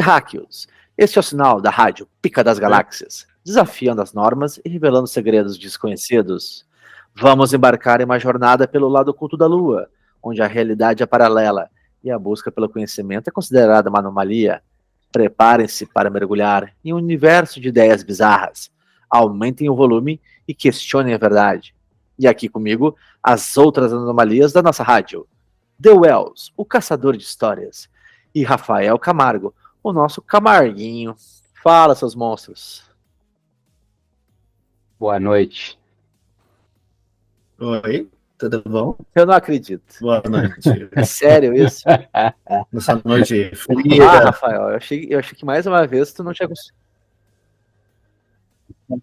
Terráqueos, este é o sinal da rádio Pica das Galáxias, desafiando as normas e revelando segredos desconhecidos. Vamos embarcar em uma jornada pelo lado oculto da Lua, onde a realidade é paralela e a busca pelo conhecimento é considerada uma anomalia. Preparem-se para mergulhar em um universo de ideias bizarras. Aumentem o volume e questionem a verdade. E aqui comigo, as outras anomalias da nossa rádio. The Wells, o caçador de histórias. E Rafael Camargo, o nosso Camarguinho. Fala, seus monstros. Boa noite. Oi, tudo bom? Eu não acredito. Boa noite. É sério isso? Nessa noite fria. Rafael, eu achei que mais uma vez tu não tinha conseguido.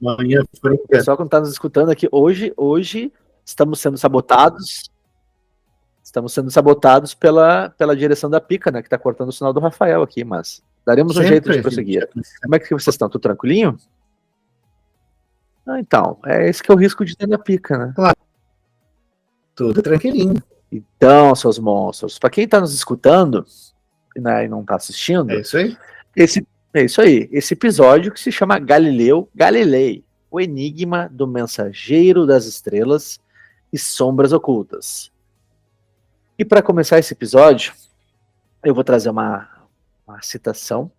Manhã O fria. pessoal que não está nos escutando aqui, hoje estamos sendo sabotados. Estamos sendo sabotados pela direção da Pica, né? Que está cortando o sinal do Rafael aqui, mas daremos um jeito de prosseguir. Como é que vocês estão? Tudo tranquilinho? Então, é esse que é o risco de ter na Pica, né? Claro. Tudo tranquilinho. Então, seus monstros, para quem está nos escutando, né, e não está assistindo, É isso aí? É isso aí. Esse episódio que se chama Galileu Galilei, o enigma do mensageiro das estrelas e sombras ocultas. E para começar esse episódio, eu vou trazer uma citação,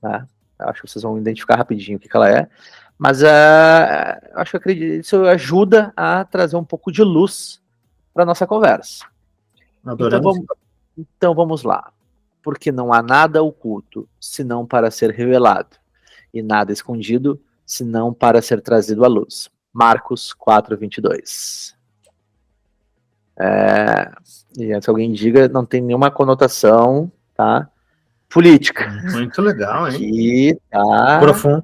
tá? Acho que vocês vão identificar rapidinho o que ela é, mas acho que isso ajuda a trazer um pouco de luz para nossa conversa. Então vamos lá. Porque não há nada oculto, senão para ser revelado, e nada escondido, senão para ser trazido à luz. Marcos 4:22. E antes que alguém diga, não tem nenhuma conotação, tá? Política. Muito legal, hein? Aqui tá... Profundo.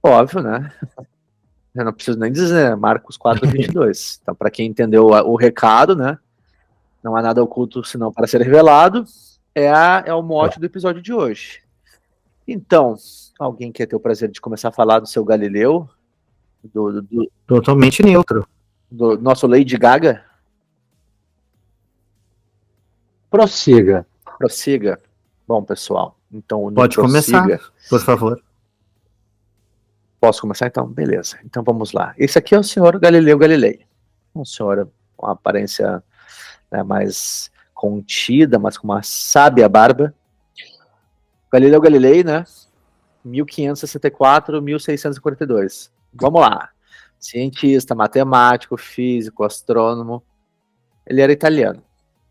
Óbvio, né? Eu não preciso nem dizer, né? Marcos 4:22. Então, para quem entendeu o recado, né? Não há nada oculto, senão para ser revelado, é o mote do episódio de hoje. Então, alguém quer ter o prazer de começar a falar do seu Galileu? Totalmente neutro. Do nosso Lady Gaga? Prossiga. Bom, pessoal, então... Pode começar, por favor. Posso começar, então? Beleza. Então, vamos lá. Esse aqui é o senhor Galileu Galilei. Um senhor com uma aparência, né, mais contida, mas com uma sábia barba. Galileu Galilei, né? 1564, 1642. Vamos lá. Cientista, matemático, físico, astrônomo. Ele era italiano.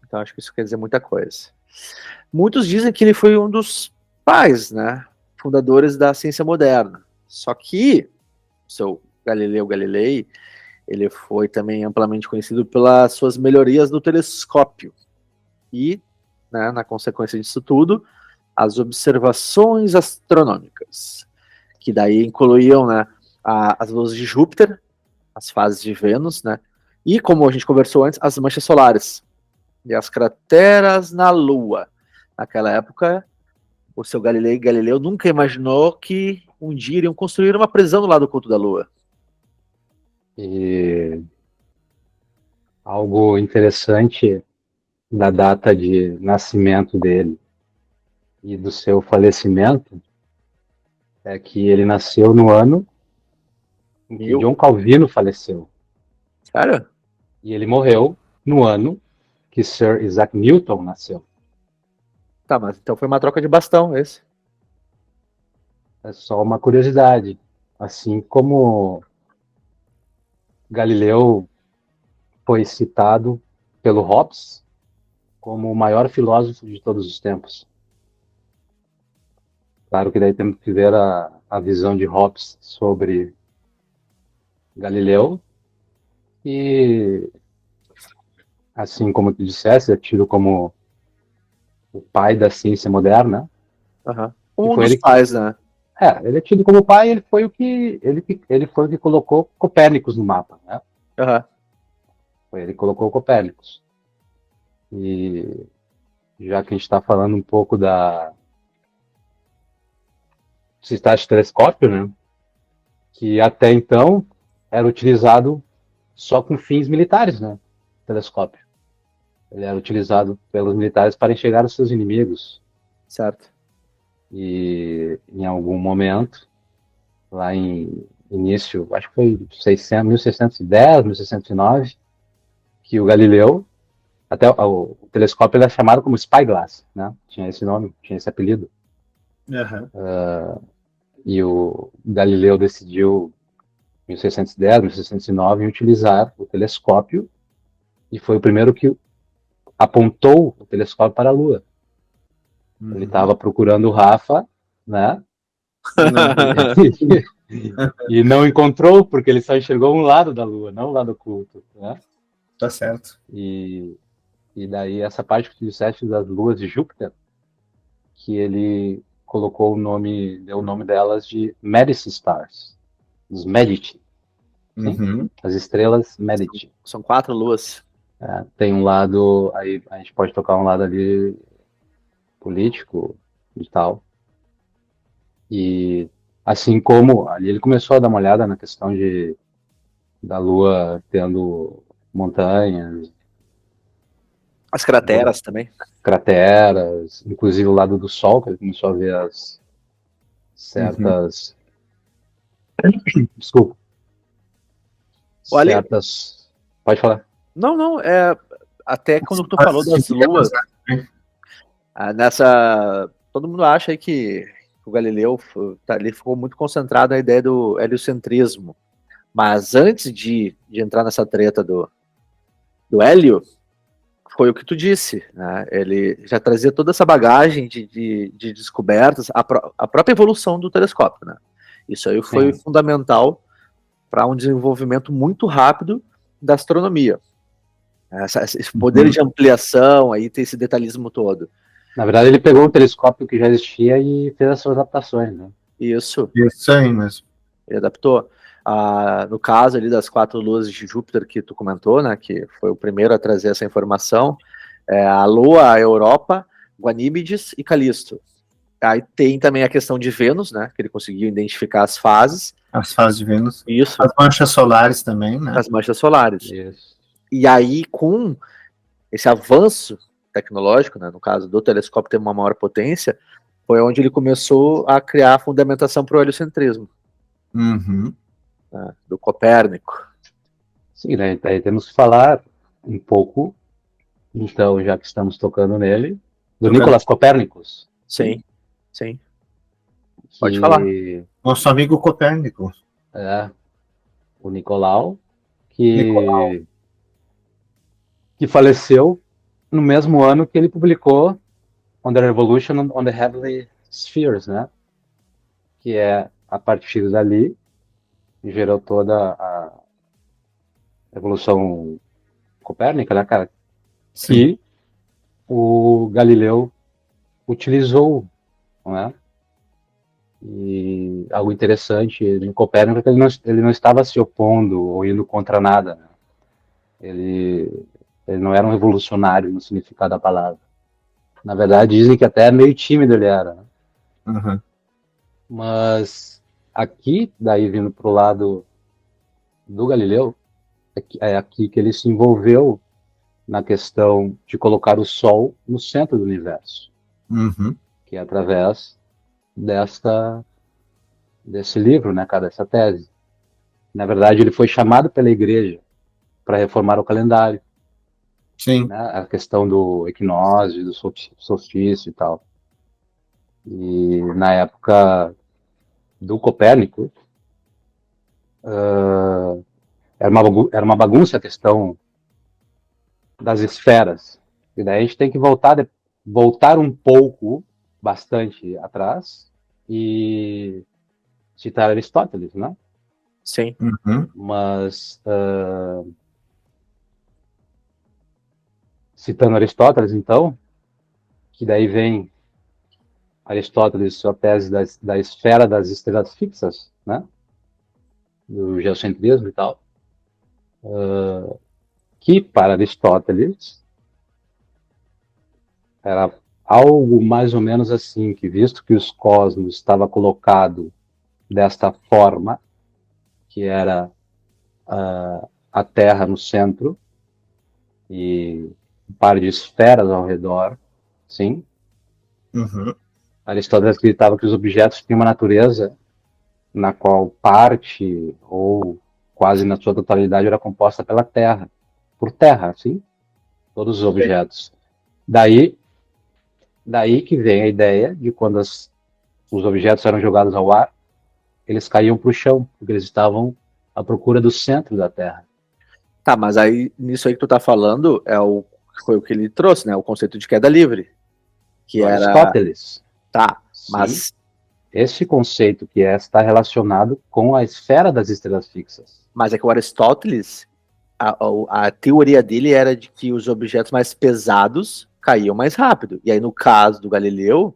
Então acho que isso quer dizer muita coisa. Muitos dizem que ele foi um dos pais, né? Fundadores da ciência moderna. Só que o seu Galileu Galilei, ele foi também amplamente conhecido pelas suas melhorias no telescópio. E, né, na consequência disso tudo, as observações astronômicas, que daí incluíam, né, as luzes de Júpiter, as fases de Vênus, né, e, como a gente conversou antes, as manchas solares e as crateras na Lua. Naquela época, o seu Galileu nunca imaginou que um dia iriam construir uma prisão do lado oculto da Lua. E algo interessante da data de nascimento dele e do seu falecimento é que ele nasceu no ano em que John Calvino faleceu. Sério? E ele morreu no ano que Sir Isaac Newton nasceu. Tá, mas então foi uma troca de bastão, esse. É só uma curiosidade. Assim como Galileu foi citado pelo Hobbes como o maior filósofo de todos os tempos. Claro que daí temos que ver a visão de Hobbes sobre Galileu. E, assim como tu disseste, é tido como o pai da ciência moderna. Uhum. Um dos pais, né? Ele é tido como pai, ele foi o que colocou Copérnicos no mapa, né? Uhum. Ele colocou Copérnicos. E já que a gente está falando um pouco da sistema de telescópio, né? Que até então era utilizado só com fins militares, né? Telescópio. Ele era utilizado pelos militares para enxergar os seus inimigos. Certo. E em algum momento, lá em início, acho que foi 600, 1610, 1609, que o Galileu, até o telescópio ele é chamado como Spyglass, né? Tinha esse nome, tinha esse apelido. Aham. E o Galileu decidiu, em 1610, 1609, em utilizar o telescópio e foi o primeiro que apontou o telescópio para a Lua. Ele estava procurando o Rafa, né? E não encontrou porque ele só enxergou um lado da Lua, não o lado oculto, né? Tá certo. E daí essa parte que tu disseste das luas de Júpiter, que ele colocou o nome, deu o nome delas de Medici Stars, os Medici, Uhum. as estrelas Medici. São 4 luas. Tem um lado, aí a gente pode tocar um lado ali político e tal. E assim como ali ele começou a dar uma olhada na questão da Lua tendo montanhas, As crateras também. crateras, inclusive o lado do Sol, que ele começou a ver as certas. Desculpa. Olha, Certas. Pode falar. não, até quando tu falou das luas, todo mundo acha aí que o Galileu ele ficou muito concentrado na ideia do heliocentrismo, mas antes de entrar nessa treta do hélio, foi o que tu disse, né? Ele já trazia toda essa bagagem de descobertas, a própria evolução do telescópio, né? Isso aí foi fundamental para um desenvolvimento muito rápido da astronomia. Esse poder de ampliação, aí tem esse detalhismo todo. Na verdade, ele pegou um telescópio que já existia e fez as suas adaptações, né? Isso aí mesmo. ele adaptou. No caso ali das 4 luas de Júpiter que tu comentou, né, que foi o primeiro a trazer essa informação, a Lua, a Europa, Ganímedes e Calisto. Aí tem também a questão de Vênus, né, que ele conseguiu identificar as fases. As fases de Vênus. Isso. As manchas solares também, né? As manchas solares. Isso. E aí, com esse avanço tecnológico, né, no caso do telescópio ter uma maior potência, foi onde ele começou a criar a fundamentação para o heliocentrismo. Uhum. Né, do Copérnico. Sim, né? Aí temos que falar um pouco, então, já que estamos tocando nele, do Nicolas Copérnicos. Sim. Pode falar. Nosso amigo Copérnico. O Nicolau, que faleceu no mesmo ano que ele publicou On the Revolution on the Heavenly Spheres, né? Que é a partir dali que gerou toda a Revolução Copérnica, né, cara? Sim. Que o Galileu utilizou, não é? E algo interessante no Copérnico é que ele não estava se opondo ou indo contra nada, né? Ele não era um revolucionário no significado da palavra. Na verdade, dizem que até meio tímido ele era, né? Uhum. Mas aqui, daí vindo pro lado do Galileu, é aqui que ele se envolveu na questão de colocar o Sol no centro do universo, Uhum. que é através desse livro, né, cara, dessa tese. Na verdade, ele foi chamado pela igreja para reformar o calendário, Sim. né, a questão do equinócio, do solstício e tal. E na época do Copérnico, era uma bagunça a questão das esferas. E daí a gente tem que voltar um pouco, bastante atrás, e citar Aristóteles, né? Sim. Uhum. Mas, citando Aristóteles, então, que daí vem Aristóteles, sua tese da esfera das estrelas fixas, né? Do geocentrismo e tal, que para Aristóteles era algo mais ou menos assim, que visto que os cosmos estava colocado desta forma, que era a Terra no centro e um par de esferas ao redor, sim, Uhum. Aristóteles acreditava que os objetos tinham uma natureza na qual parte ou quase na sua totalidade era composta pela terra, por terra, assim, todos os objetos. Daí que vem a ideia de quando os objetos eram jogados ao ar, eles caíam para o chão, porque eles estavam à procura do centro da Terra. Tá, mas aí, nisso aí que tu tá falando, foi o que ele trouxe, né? O conceito de queda livre. Que Do era. Aristóteles. Tá, Sim. mas. Esse conceito que está relacionado com a esfera das estrelas fixas. Mas é que o Aristóteles, a teoria dele era de que os objetos mais pesados caíam mais rápido. E aí, no caso do Galileu,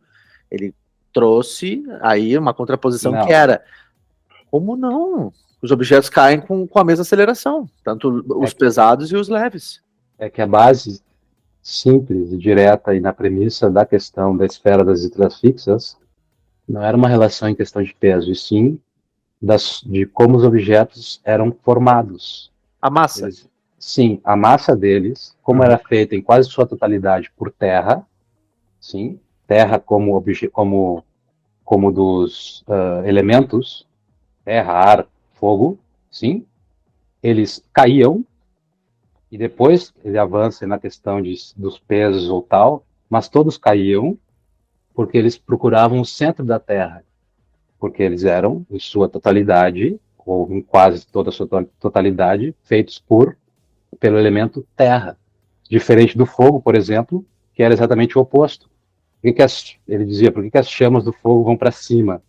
ele trouxe aí uma contraposição Não. que era: como não? Os objetos caem com a mesma aceleração, tanto os pesados e os leves. É que a base simples e direta e na premissa da questão da esfera das estrelas fixas não era uma relação em questão de peso, e sim de como os objetos eram formados. A massa. Sim, a massa deles, como era feita em quase sua totalidade por terra, sim, terra como dos elementos, terra, ar, fogo, sim, eles caíam e depois ele avança na questão dos pesos ou tal, mas todos caíam porque eles procuravam o centro da Terra, porque eles eram, em sua totalidade, ou em quase toda a sua totalidade, feitos pelo elemento terra. Diferente do fogo, por exemplo, que era exatamente o oposto. Ele dizia, por que as chamas do fogo vão para cima?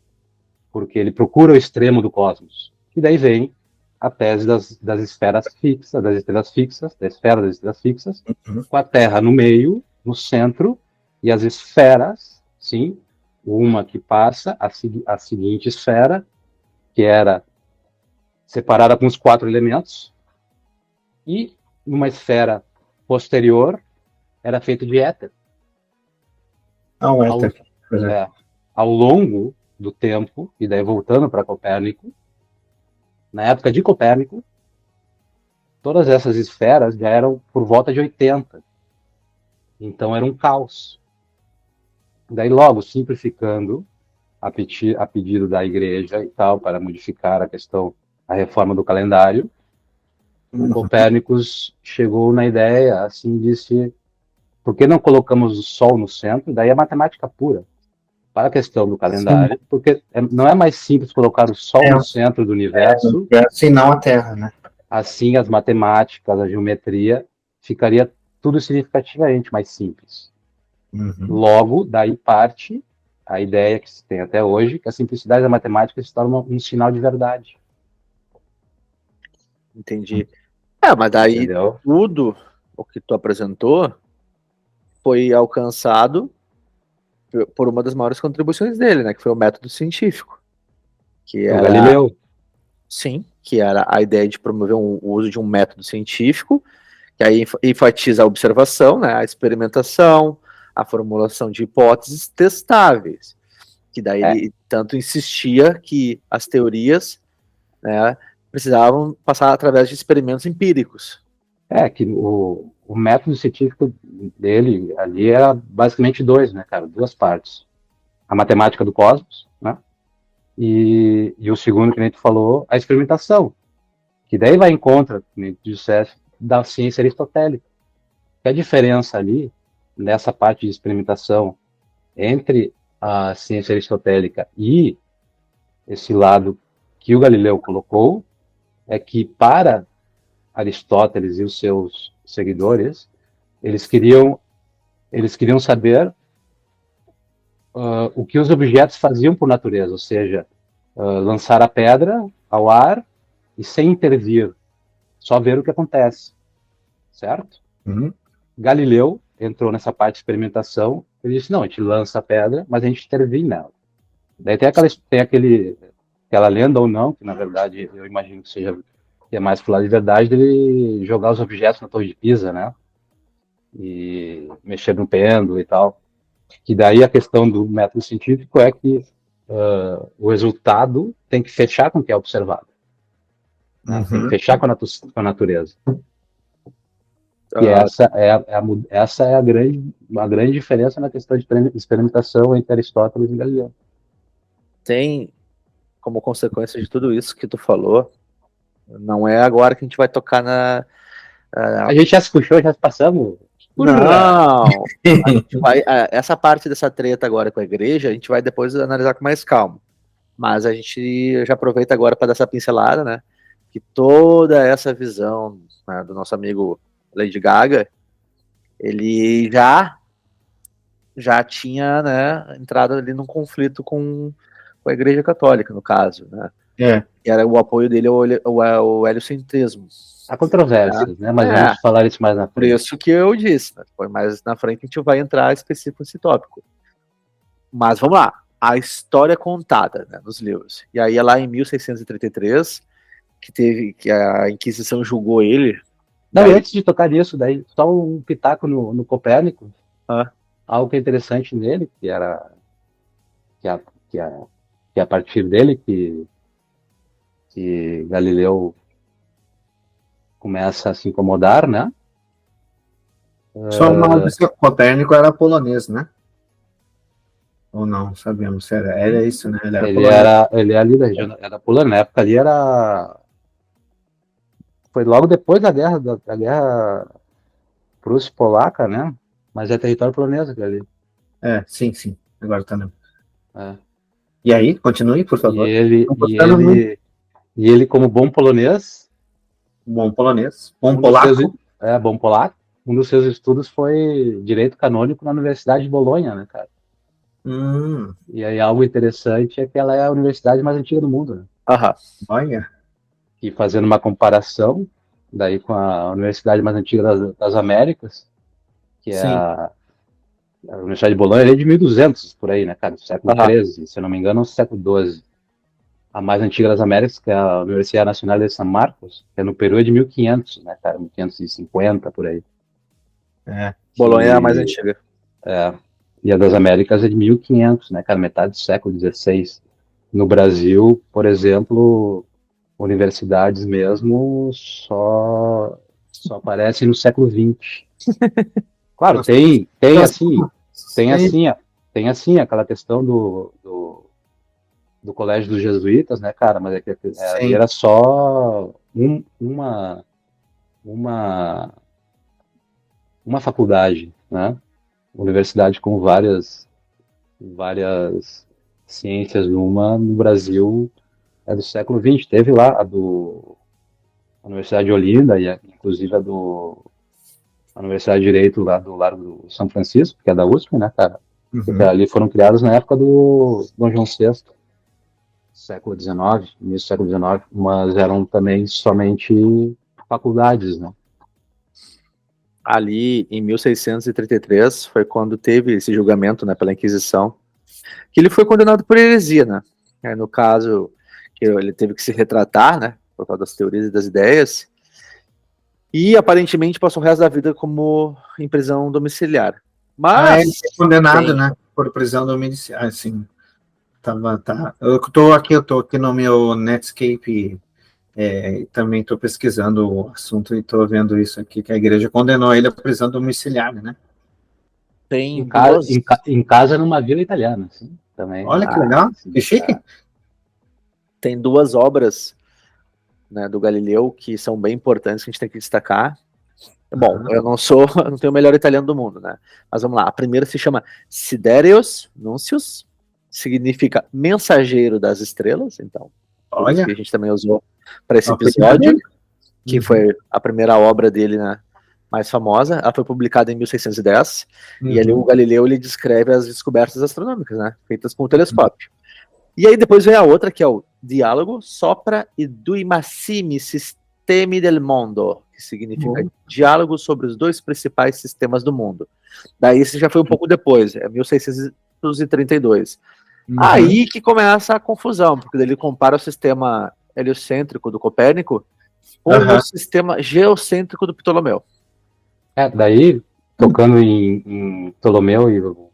Porque ele procura o extremo do cosmos. E daí vem a tese das esferas fixas, das estrelas fixas, da esfera das estrelas fixas, com a Terra no meio, no centro, e as esferas, sim, uma que passa, a seguinte esfera, que era separada com os 4 elementos, e numa esfera posterior era feita de éter. O éter. Ao longo do tempo, e daí voltando para Copérnico, na época de Copérnico, todas essas esferas já eram por volta de 80. Então era um caos. Daí logo, simplificando, a pedido da igreja e tal, para modificar a reforma do calendário, o Copérnicus chegou na ideia, assim, disse, por que não colocamos o Sol no centro? Daí é matemática pura, para a questão do calendário, porque não é mais simples colocar o Sol no centro do universo, Assim não a Terra, né? Assim as matemáticas, a geometria, ficaria tudo significativamente mais simples. Logo, daí parte a ideia que se tem até hoje, que a simplicidade da matemática se torna um sinal de verdade. Entendi. Mas daí Entendeu? tudo o que tu apresentou foi alcançado por uma das maiores contribuições dele, né? Que foi o método científico. Que O era, Galileu. sim, que era a ideia de promover o uso de um método científico, que aí enfatiza a observação, né? A experimentação, a formulação de hipóteses testáveis. Que daí ele tanto insistia que as teorias, né, precisavam passar através de experimentos empíricos. Que o método científico dele ali era basicamente 2, né, cara? 2 partes. A matemática do cosmos, né? E o segundo, que nem tu falou, a experimentação. Que daí vai em contra, como tu disseste, da ciência aristotélica. Que a diferença ali, nessa parte de experimentação, entre a ciência aristotélica e esse lado que o Galileu colocou, é que para Aristóteles e os seus seguidores, eles queriam saber o que os objetos faziam por natureza, ou seja, lançar a pedra ao ar e sem intervir, só ver o que acontece, certo? Galileu entrou nessa parte de experimentação, ele disse, não, a gente lança a pedra, mas a gente intervém nela. Daí tem aquela lenda ou não, que na verdade eu imagino que é mais pro lado de verdade, dele jogar os objetos na Torre de Pisa, né? E mexer no pêndulo e tal. Que daí a questão do método científico é que o resultado tem que fechar com o que é observado. Né? Tem que fechar com a natureza. E essa é a grande diferença na questão de experimentação entre Aristóteles e Galileu. Tem, como consequência de tudo isso que tu falou, não é agora que a gente vai tocar na... A gente já se puxou, já passamos. Não! Essa parte dessa treta agora com a igreja, a gente vai depois analisar com mais calma. Mas a gente já aproveita agora para dar essa pincelada, né? Que toda essa visão, né, do nosso amigo Lady Gaga, ele já tinha, né, entrado ali num conflito com a Igreja Católica, no caso, né? Que era o apoio dele ao heliocentrismo. Há controvérsias, né? Mas vamos falar isso mais na frente. Por isso que eu disse, né? Foi mais na frente a gente vai entrar específico nesse tópico. Mas vamos lá. A história contada, né, nos livros. E aí é lá em 1633 que a Inquisição julgou ele. Não, e antes de tocar nisso, daí só um pitaco no Copérnico. Algo que é interessante nele, que a partir dele que Galileu começa a se incomodar, né? Só uma vez que o Copérnico era polonês, né? Ou não, sabemos. Era isso, né? Ele era ali da região, era polonês. Na época ali foi logo depois da guerra Prússia-Polaca, né? Mas é território polonês ali. Sim. Agora tá lembrando. E aí, continue, por favor. E ele como bom polonês. Bom polonês. Bom polaco. Bom polaco. Um dos seus estudos foi direito canônico na Universidade de Bolonha, né, cara? E aí algo interessante é que ela é a universidade mais antiga do mundo, né? Olha. E fazendo uma comparação daí com a universidade mais antiga das Américas, que é a Universidade de Bolonha, é de 1200, por aí, né, cara? Do século XIII, se eu não me engano, século XII. A mais antiga das Américas, que é a Universidade Nacional de San Marcos, que é no Peru, é de 1500, né, cara? 1550, por aí. Bolonha é a mais antiga. E a das Américas é de 1500, né, cara? Metade do século XVI. No Brasil, por exemplo, universidades mesmo só aparecem no século XX. Claro, tem assim aquela questão do colégio dos jesuítas, né, cara? Mas ali era só uma faculdade, né? Universidade com várias ciências. Uma no Brasil é do século XX. Teve lá a Universidade de Olinda, e inclusive a Universidade de Direito lá do Largo do São Francisco, que é da USP, né, cara? Porque ali foram criadas na época do Dom João VI, século XIX, início do século XIX, mas eram também somente faculdades, né? Ali em 1633 foi quando teve esse julgamento, né, pela Inquisição, que ele foi condenado por heresia, né? No caso, que ele teve que se retratar, né, por causa das teorias e das ideias, e aparentemente passou o resto da vida como em prisão domiciliar. Mas ele foi condenado, né, por prisão domiciliar, assim. Eu tô aqui no meu Netscape. Também estou pesquisando o assunto e estou vendo isso aqui, que a igreja condenou ele à prisão domiciliar, né? Tem em casa numa vila italiana, assim, também. Olha que legal, que chique. Tem duas obras, né, do Galileu que são bem importantes, que a gente tem que destacar. Bom, eu não tenho o melhor italiano do mundo, né? Mas vamos lá. A primeira se chama Siderius Nuncius, significa mensageiro das estrelas, então. Olha. Que a gente também usou para esse episódio, que foi a primeira obra dele, né, mais famosa. Ela foi publicada em 1610, e ali o Galileu ele descreve as descobertas astronômicas, né, feitas com o telescópio. E aí depois vem a outra, que é o Diálogo sopra i due massimi sistemi del mondo, que significa diálogo sobre os dois principais sistemas do mundo. Daí esse já foi um pouco depois, é 1632. Aí que começa a confusão, porque ele compara o sistema heliocêntrico do Copérnico com o sistema geocêntrico do Ptolomeu. Daí, tocando em Ptolomeu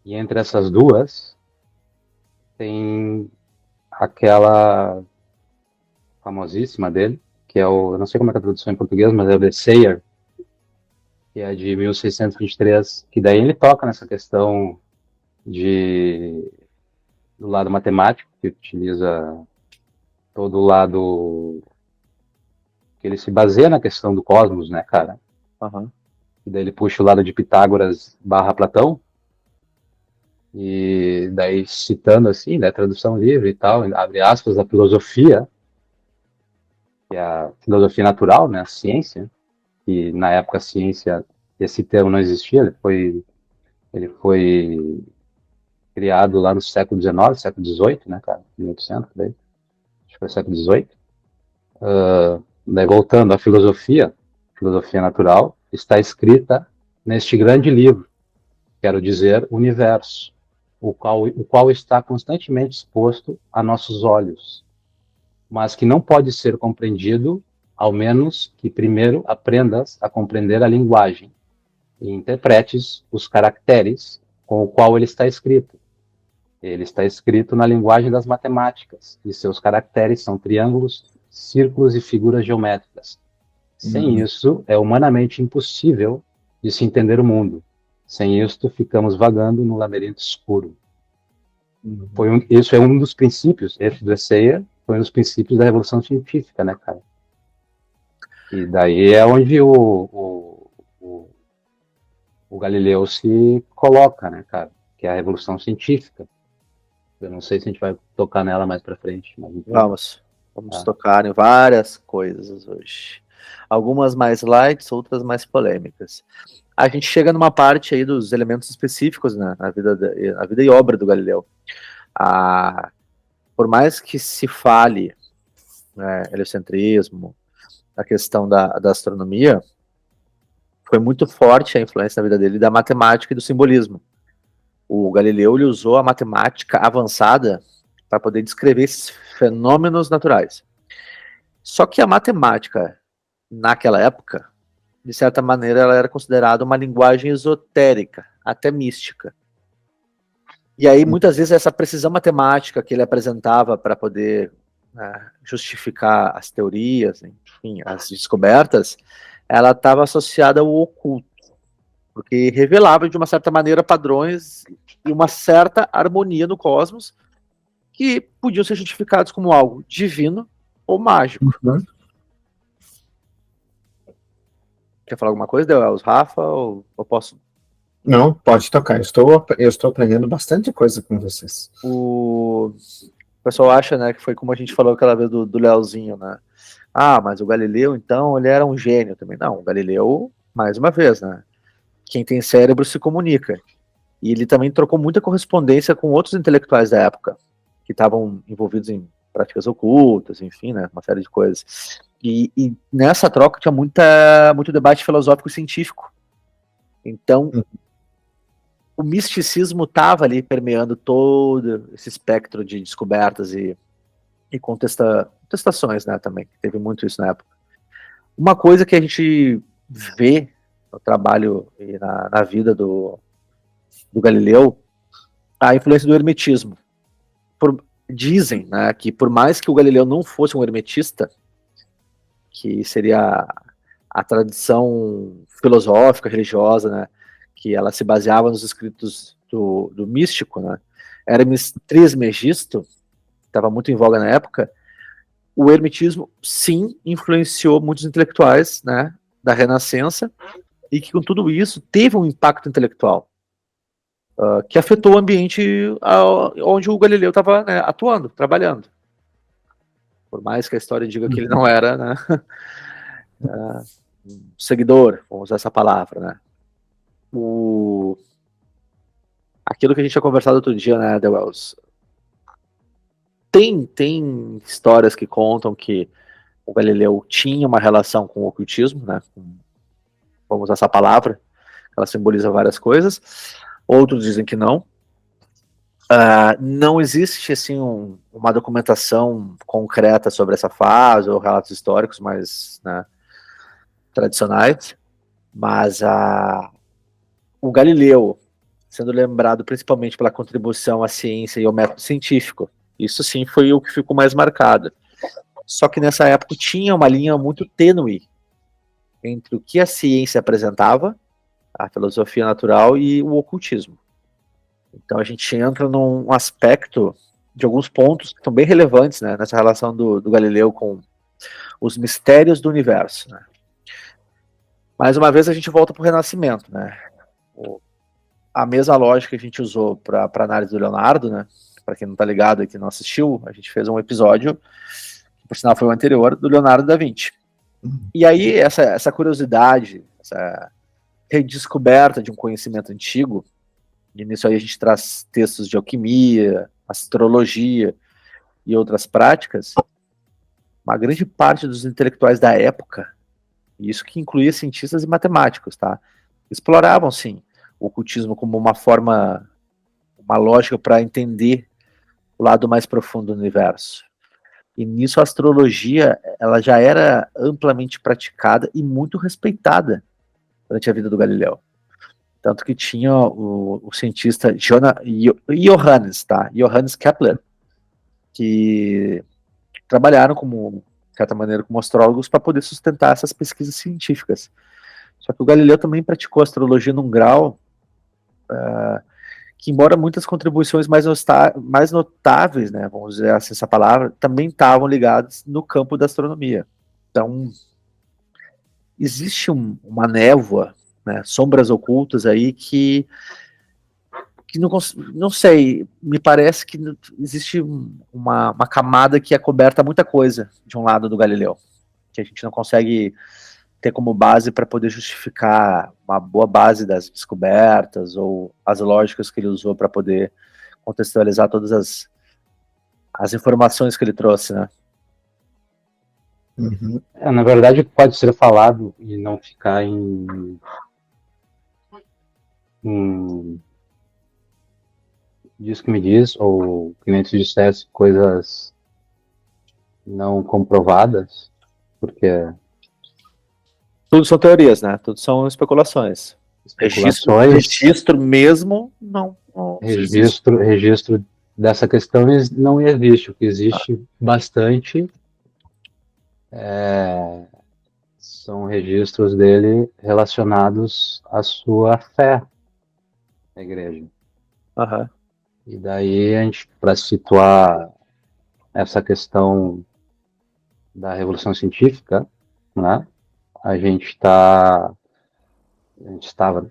e entre essas duas, tem aquela famosíssima dele, que é eu não sei como é que é a tradução em português, mas é o The Sayer, que é de 1623, que daí ele toca nessa questão do lado matemático, que utiliza todo o lado que ele se baseia na questão do cosmos, né, cara? Aham. E daí ele puxa o lado de Pitágoras barra Platão, e daí citando assim, né, tradução livre e tal, abre aspas, a filosofia, que é a filosofia natural, né, a ciência, que na época a ciência, esse termo não existia, ele foi criado lá no século XIX, século XVIII, né, cara, 1800, daí, acho que foi século XVIII. Daí voltando, a filosofia natural, está escrita neste grande livro, quero dizer, universo, o qual está constantemente exposto a nossos olhos, mas que não pode ser compreendido, ao menos que primeiro aprendas a compreender a linguagem e interpretes os caracteres com o qual ele está escrito. Ele está escrito na linguagem das matemáticas, e seus caracteres são triângulos, círculos e figuras geométricas. Sem isso, é humanamente impossível de se entender o mundo. Sem isto, ficamos vagando no labirinto escuro. Isso é um dos princípios, esse do Esseia, foi um dos princípios da Revolução Científica, né, cara? E daí é onde o Galileu se coloca, né, cara? Que é a Revolução Científica. Eu não sei se a gente vai tocar nela mais pra frente. Mas Vamos tocar em várias coisas hoje. Algumas mais light, outras mais polêmicas. A gente chega numa parte aí dos elementos específicos, né, na vida e obra do Galileu. Por mais que se fale, né, heliocentrismo, a questão da astronomia, foi muito forte a influência na vida dele da matemática e do simbolismo. O Galileu ele usou a matemática avançada para poder descrever esses fenômenos naturais. Só que a matemática, naquela época, de certa maneira, ela era considerada uma linguagem esotérica, até mística. E aí, muitas vezes, essa precisão matemática que ele apresentava para poder, né, justificar as teorias, enfim, as descobertas, ela estava associada ao oculto, porque revelava, de uma certa maneira, padrões e uma certa harmonia no cosmos que podiam ser justificados como algo divino ou mágico. Quer falar alguma coisa, Deus, Rafa, ou posso? Não, pode tocar. Eu estou aprendendo bastante coisa com vocês. O pessoal acha, né, que foi como a gente falou aquela vez do Leozinho, né? Ah, mas o Galileu, então, ele era um gênio também. Não, o Galileu, mais uma vez, né? Quem tem cérebro se comunica. E ele também trocou muita correspondência com outros intelectuais da época, que estavam envolvidos em práticas ocultas, enfim, né, uma série de coisas. E nessa troca tinha muito debate filosófico e científico. Então, o misticismo estava ali permeando todo esse espectro de descobertas e contestações, né, também. Teve muito isso na época. Uma coisa que a gente vê no trabalho e na vida do Galileu, a influência do hermetismo. Dizem, né, que por mais que o Galileu não fosse um hermetista, que seria a tradição filosófica, religiosa, né, que ela se baseava nos escritos do místico, né, Hermes Trismegisto, que estava muito em voga na época, o hermetismo, sim, influenciou muitos intelectuais, né, da Renascença, e que com tudo isso teve um impacto intelectual, que afetou o ambiente onde o Galileu estava, né, atuando, trabalhando. Por mais que a história diga que ele não era, né, seguidor, vamos usar essa palavra, né. Aquilo que a gente tinha conversado outro dia, né, The Wells, tem histórias que contam que o Galileu tinha uma relação com o ocultismo, né, vamos usar essa palavra, ela simboliza várias coisas. Outros dizem que não. Não existe assim uma documentação concreta sobre essa fase ou relatos históricos mais, né, tradicionais, mas o Galileu, sendo lembrado principalmente pela contribuição à ciência e ao método científico, isso sim foi o que ficou mais marcado. Só que nessa época tinha uma linha muito tênue entre o que a ciência apresentava, a filosofia natural e o ocultismo. Então a gente entra num aspecto de alguns pontos que são bem relevantes, né, nessa relação do Galileu com os mistérios do universo, né. Mais uma vez a gente volta para o Renascimento, né. A mesma lógica que a gente usou para a análise do Leonardo, né, para quem não está ligado e que não assistiu, a gente fez um episódio, que por sinal foi o anterior, do Leonardo da Vinci. E aí essa curiosidade, essa redescoberta de um conhecimento antigo, e nisso aí a gente traz textos de alquimia, astrologia e outras práticas, uma grande parte dos intelectuais da época, e isso que incluía cientistas e matemáticos, tá? Exploravam, sim, o ocultismo como uma forma, uma lógica para entender o lado mais profundo do universo. E nisso a astrologia, ela já era amplamente praticada e muito respeitada durante a vida do Galileu. Tanto que tinha o cientista Johannes, tá? Johannes Kepler, que trabalharam como, de certa maneira, como astrólogos para poder sustentar essas pesquisas científicas. Só que o Galileu também praticou astrologia num grau que, embora muitas contribuições mais notáveis, né, vamos dizer assim essa palavra, também estavam ligadas no campo da astronomia. Então, existe uma névoa, né, sombras ocultas aí que não sei, me parece que existe uma camada que acoberta muita coisa de um lado do Galileu, que a gente não consegue ter como base para poder justificar uma boa base das descobertas ou as lógicas que ele usou para poder contextualizar todas as informações que ele trouxe, né? Uhum. Na verdade, pode ser falado e não ficar em diz que me diz, ou que nem tu dissesse, coisas não comprovadas, porque Tudo são teorias, né? Tudo são especulações. especulações, Registro mesmo, não existe. registro dessa questão não existe. O que existe bastante são registros dele relacionados à sua fé na igreja. Uhum. E daí a gente, para situar essa questão da Revolução Científica, né, a gente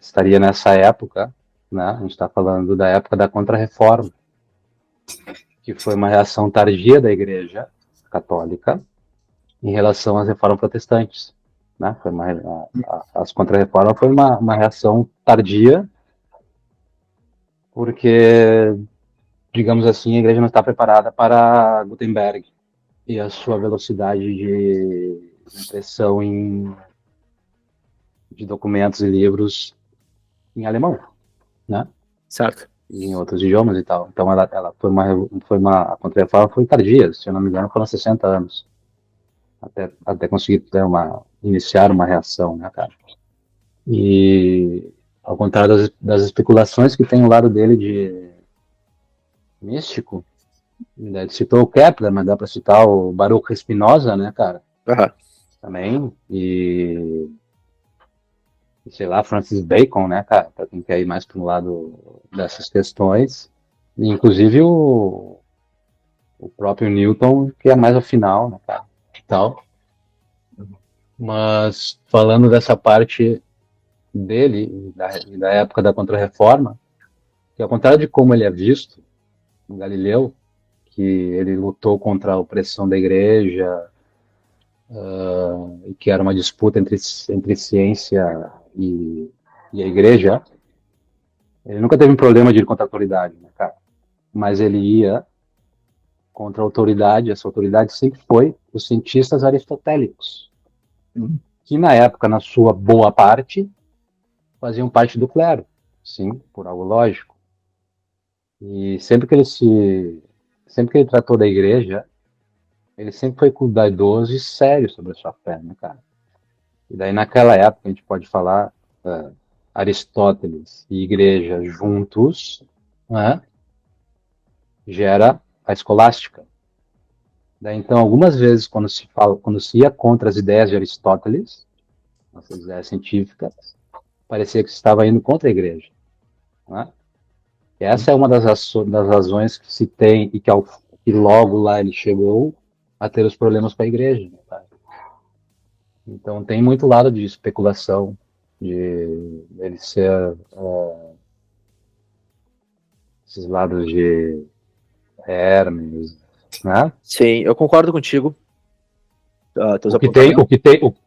estaria nessa época, né, a gente está falando da época da Contra-Reforma, que foi uma reação tardia da Igreja Católica em relação às reformas protestantes. Né? As Contra-Reformas foi uma reação tardia, porque, digamos assim, a Igreja não está preparada para Gutenberg e a sua velocidade de impressão de documentos e livros em alemão, né? Certo. E em outros idiomas e tal. Então ela a Contra-Reforma foi tardia, se eu não me engano, foram 60 anos até conseguir iniciar uma reação, né, cara? E ao contrário das especulações que tem o lado dele de místico, ele citou o Kepler, mas dá para citar o Baruch Spinoza, né, cara? Uhum. Também, e sei lá, Francis Bacon, né, cara, para quem quer ir mais para um lado dessas questões, e, inclusive o próprio Newton, que é mais ao final, né, cara, e tal. Mas falando dessa parte dele, da época da Contra-Reforma, que ao contrário de como ele é visto, o Galileu, que ele lutou contra a opressão da igreja, e que era uma disputa entre ciência e a igreja, ele nunca teve um problema de ir contra a autoridade, né, cara? Mas ele ia contra a autoridade, essa autoridade sempre foi os cientistas aristotélicos, que na época, na sua boa parte, faziam parte do clero, sim, por algo lógico. E sempre que ele tratou da igreja, ele sempre foi cuidadoso e sério sobre a sua fé, né, cara? E daí naquela época a gente pode falar Aristóteles e igreja juntos, né, gera a escolástica. Daí então algumas vezes quando se ia contra as ideias de Aristóteles, nossas ideias científicas, parecia que estava indo contra a igreja. Né? E essa é uma das razões que se tem, e que logo lá ele chegou a ter os problemas com a igreja. Né, cara? Então tem muito lado de especulação, de ele ser esses lados de Hermes, né? Sim, eu concordo contigo. Teus O que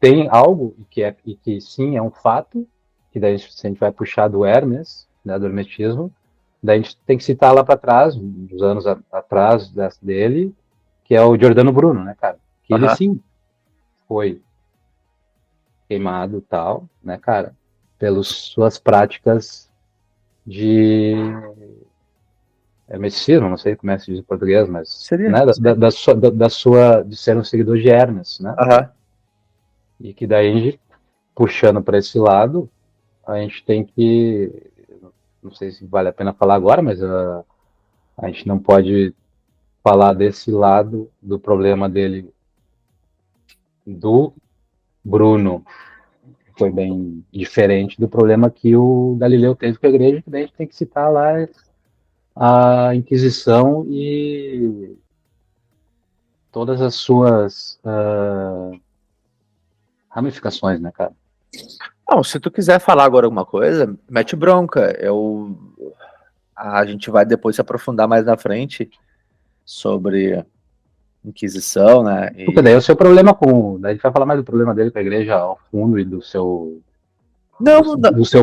tem algo, e que sim é um fato, que daí se a gente vai puxar do Hermes, né, do hermetismo, daí a gente tem que citar lá para trás, uns anos atrás dele, que é o Giordano Bruno, né, cara? Que ele sim foi queimado e tal, né, cara? Pelas suas práticas de hermeticismo, não sei como é que se diz em português, mas Seria. né, de ser um seguidor de Hermes, né? E que daí a gente, puxando para esse lado, a gente tem que, não sei se vale a pena falar agora, mas a gente não pode falar desse lado do problema dele, do Bruno, foi bem diferente do problema que o Galileu teve com a igreja, que daí a gente tem que citar lá a Inquisição e todas as suas ramificações, né, cara? Não, se tu quiser falar agora alguma coisa, mete bronca. A gente vai depois se aprofundar mais na frente sobre Inquisição, né? Porque daí é o seu problema com... Daí a gente vai falar mais do problema dele com a igreja ao fundo e do seu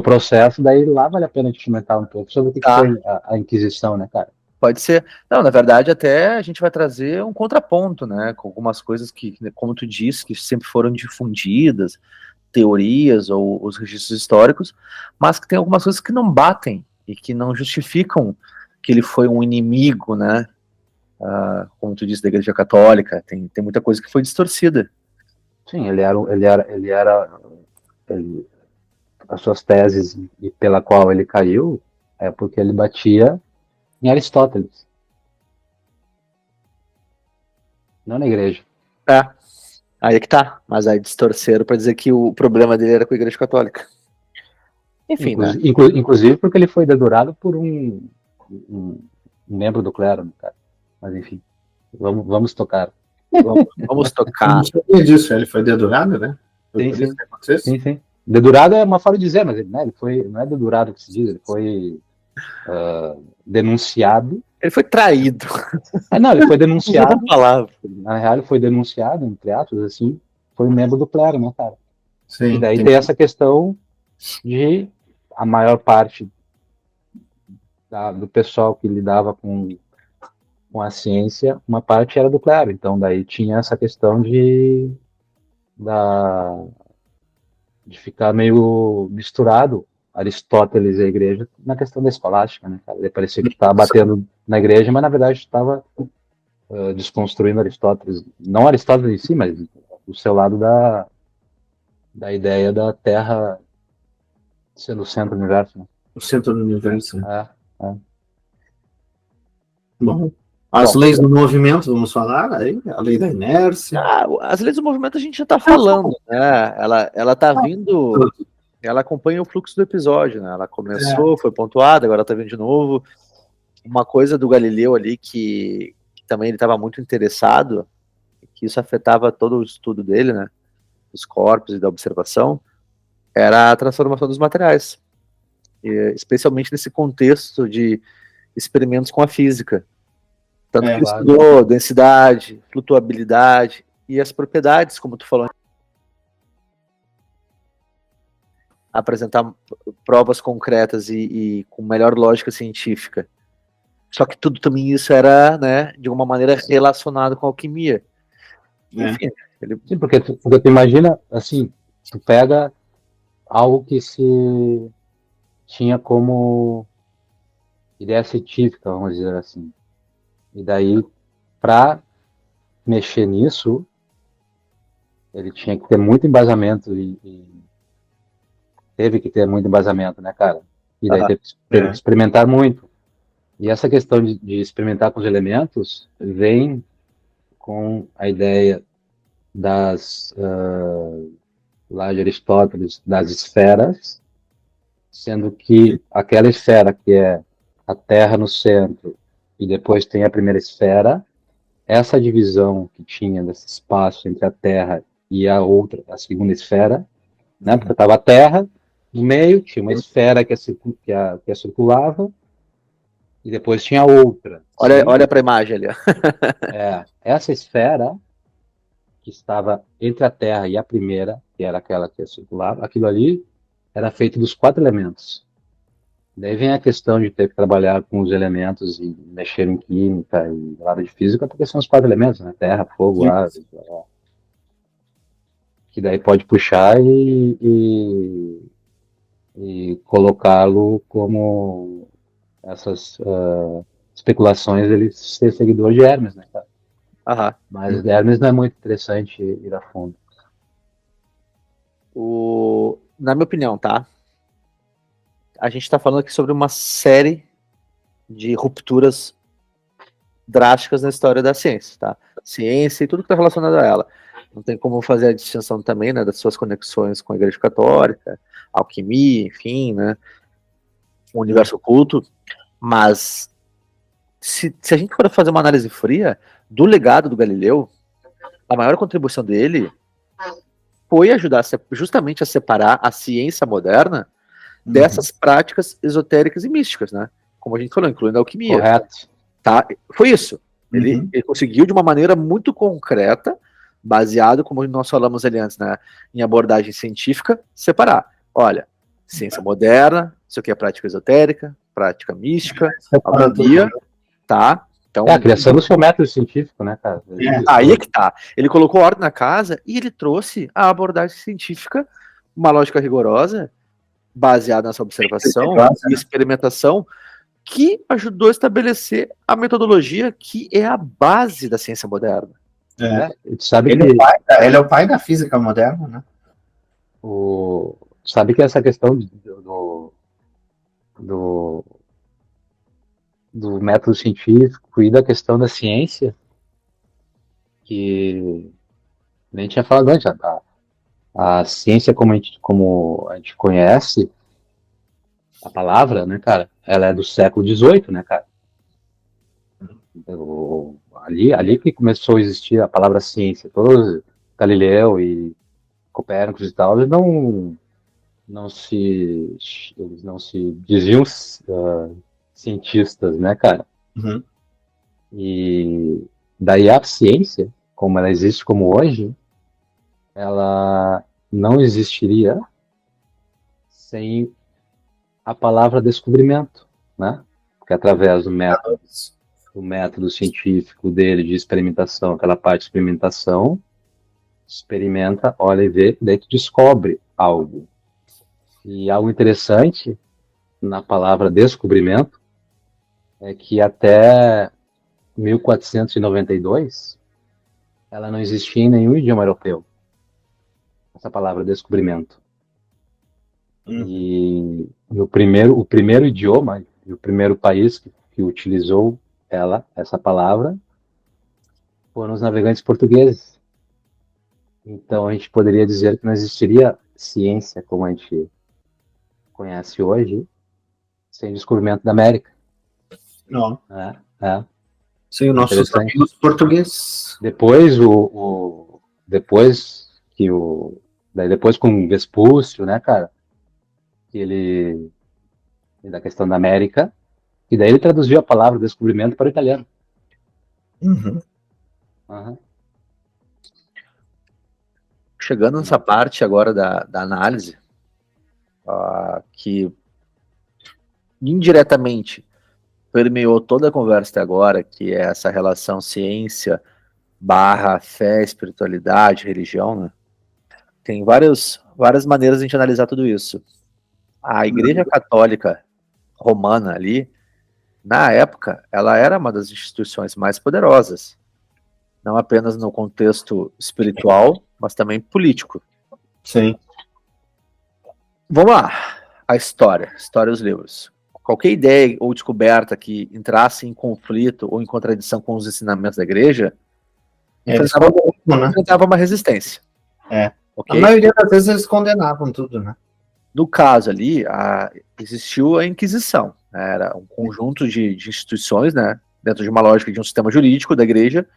processo, daí lá vale a pena a gente comentar um pouco sobre o que foi a Inquisição, né, cara? Pode ser. Não, na verdade, até a gente vai trazer um contraponto, né? Com algumas coisas que, como tu disse, que sempre foram difundidas, teorias ou os registros históricos, mas que tem algumas coisas que não batem e que não justificam que ele foi um inimigo, né? Como tu disse, da Igreja Católica. Tem muita coisa que foi distorcida. Sim, as suas teses e pela qual ele caiu é porque ele batia em Aristóteles, não na igreja. Aí é que tá, mas aí distorceram para dizer que o problema dele era com a Igreja Católica. Enfim, inclusive porque ele foi dedurado por um membro do clero, né, cara? Mas enfim, vamos tocar. Vamos tocar. Não sabia disso, ele foi dedurado, né? Sim. Dedurado é uma forma de dizer, mas ele foi, não é dedurado que se diz, ele foi denunciado. Ele foi traído. Não, ele foi denunciado. Na real, ele foi denunciado, entre aspas, assim, foi um membro do clero, né, cara? Sim, e daí tem essa questão de a maior parte do pessoal que lidava com a ciência, uma parte era do clero. Então, daí tinha essa questão de ficar meio misturado Aristóteles e a igreja na questão da escolástica, né, cara? Ele parecia que estava batendo na igreja, mas na verdade estava desconstruindo Aristóteles. Não Aristóteles em si, mas o seu lado da ideia da Terra sendo o centro do universo. Né? O centro do universo. Bom, as leis do movimento, vamos falar aí? A lei da inércia. As leis do movimento a gente já está falando, né? Ela está vindo, ela acompanha o fluxo do episódio, né? Ela começou, foi pontuada, agora está vindo de novo. Uma coisa do Galileu ali que também ele estava muito interessado, que isso afetava todo o estudo dele, né? Dos corpos e da observação, era a transformação dos materiais. E, especialmente nesse contexto de experimentos com a física. Tanto que ele estudou densidade, flutuabilidade e as propriedades, como tu falou. Apresentar provas concretas e com melhor lógica científica. Só que tudo também isso era, né, de alguma maneira relacionado com a alquimia. Enfim, Sim, porque tu imagina, assim, tu pega algo que se tinha como ideia científica, vamos dizer assim. E daí, para mexer nisso, ele tinha que ter muito embasamento e teve que ter muito embasamento, né, cara? E daí teve que experimentar muito. E essa questão de experimentar com os elementos vem com a ideia das lá de Aristóteles, das esferas, sendo que aquela esfera que é a Terra no centro e depois tem a primeira esfera, essa divisão que tinha desse espaço entre a Terra e a outra, a segunda esfera, né? Porque estava a Terra no meio, tinha uma esfera que a circulava e depois tinha outra. Olha para a imagem ali. Ó. Essa esfera que estava entre a Terra e a primeira, que era aquela que circulava, aquilo ali era feito dos 4 elementos. Daí vem a questão de ter que trabalhar com os elementos e mexer em química e nada de física, porque são os 4 elementos, né? Terra, fogo, ar, que daí pode puxar e colocá-lo como essas especulações ele ser seguidor de Hermes, né, cara? Aham. Mas Hermes não é muito interessante ir a fundo. Na minha opinião, tá? A gente está falando aqui sobre uma série de rupturas drásticas na história da ciência, tá? Ciência e tudo que está relacionado a ela. Não tem como fazer a distinção também, né, das suas conexões com a Igreja Católica, alquimia, enfim, né, o universo oculto. Mas se a gente for fazer uma análise fria do legado do Galileu, a maior contribuição dele foi ajudar justamente a separar a ciência moderna dessas práticas esotéricas e místicas, né? Como a gente falou, incluindo a alquimia. Correto. Tá? Foi isso. Ele conseguiu de uma maneira muito concreta, baseado, como nós falamos ali antes, né, em abordagem científica, separar. Olha, ciência moderna, isso aqui é prática esotérica, prática mística, alquimia, tá? Então, a criação do seu método científico, né, cara? Aí é que tá. Ele colocou ordem na casa e ele trouxe a abordagem científica, uma lógica rigorosa, baseada nessa observação e experimentação, que ajudou a estabelecer a metodologia que é a base da ciência moderna. Sabe ele é o pai da física moderna, né? Sabe que essa questão do método científico e da questão da ciência, que nem tinha falado antes, a ciência como a gente conhece, a palavra, né, cara, ela é do século XVIII, né, cara? Ali que começou a existir a palavra ciência. Todos Galileu e Copérnico e tal, eles não se diziam cientistas, né, cara? E daí a ciência, como ela existe como hoje, ela não existiria sem a palavra descobrimento, né? Porque através do método científico dele de experimentação, aquela parte de experimentação, experimenta, olha e vê, daí tu descobre algo. E algo interessante na palavra descobrimento é que até 1492 ela não existia em nenhum idioma europeu, essa palavra descobrimento. E o primeiro idioma, o primeiro país que utilizou essa palavra, foram os navegantes portugueses. Então a gente poderia dizer que não existiria ciência como a gente conhece hoje sem descobrimento da América. Não. Sem os nossos amigos portugueses. Depois depois com Vespúcio, né, cara? Da questão da América, e daí ele traduziu a palavra descobrimento para o italiano. Chegando nessa parte agora da análise, que indiretamente permeou toda a conversa até agora, que é essa relação ciência / fé, espiritualidade, religião, né? Tem várias maneiras de a gente analisar tudo isso. A Igreja Católica Romana ali, na época, ela era uma das instituições mais poderosas, não apenas no contexto espiritual, mas também político. Sim. Vamos lá, a história dos livros. Qualquer ideia ou descoberta que entrasse em conflito ou em contradição com os ensinamentos da igreja, enfrentava uma resistência. ok? A maioria das vezes eles condenavam tudo, né? No caso ali, existiu a Inquisição, né? Era um conjunto de instituições, né, dentro de uma lógica de um sistema jurídico da igreja,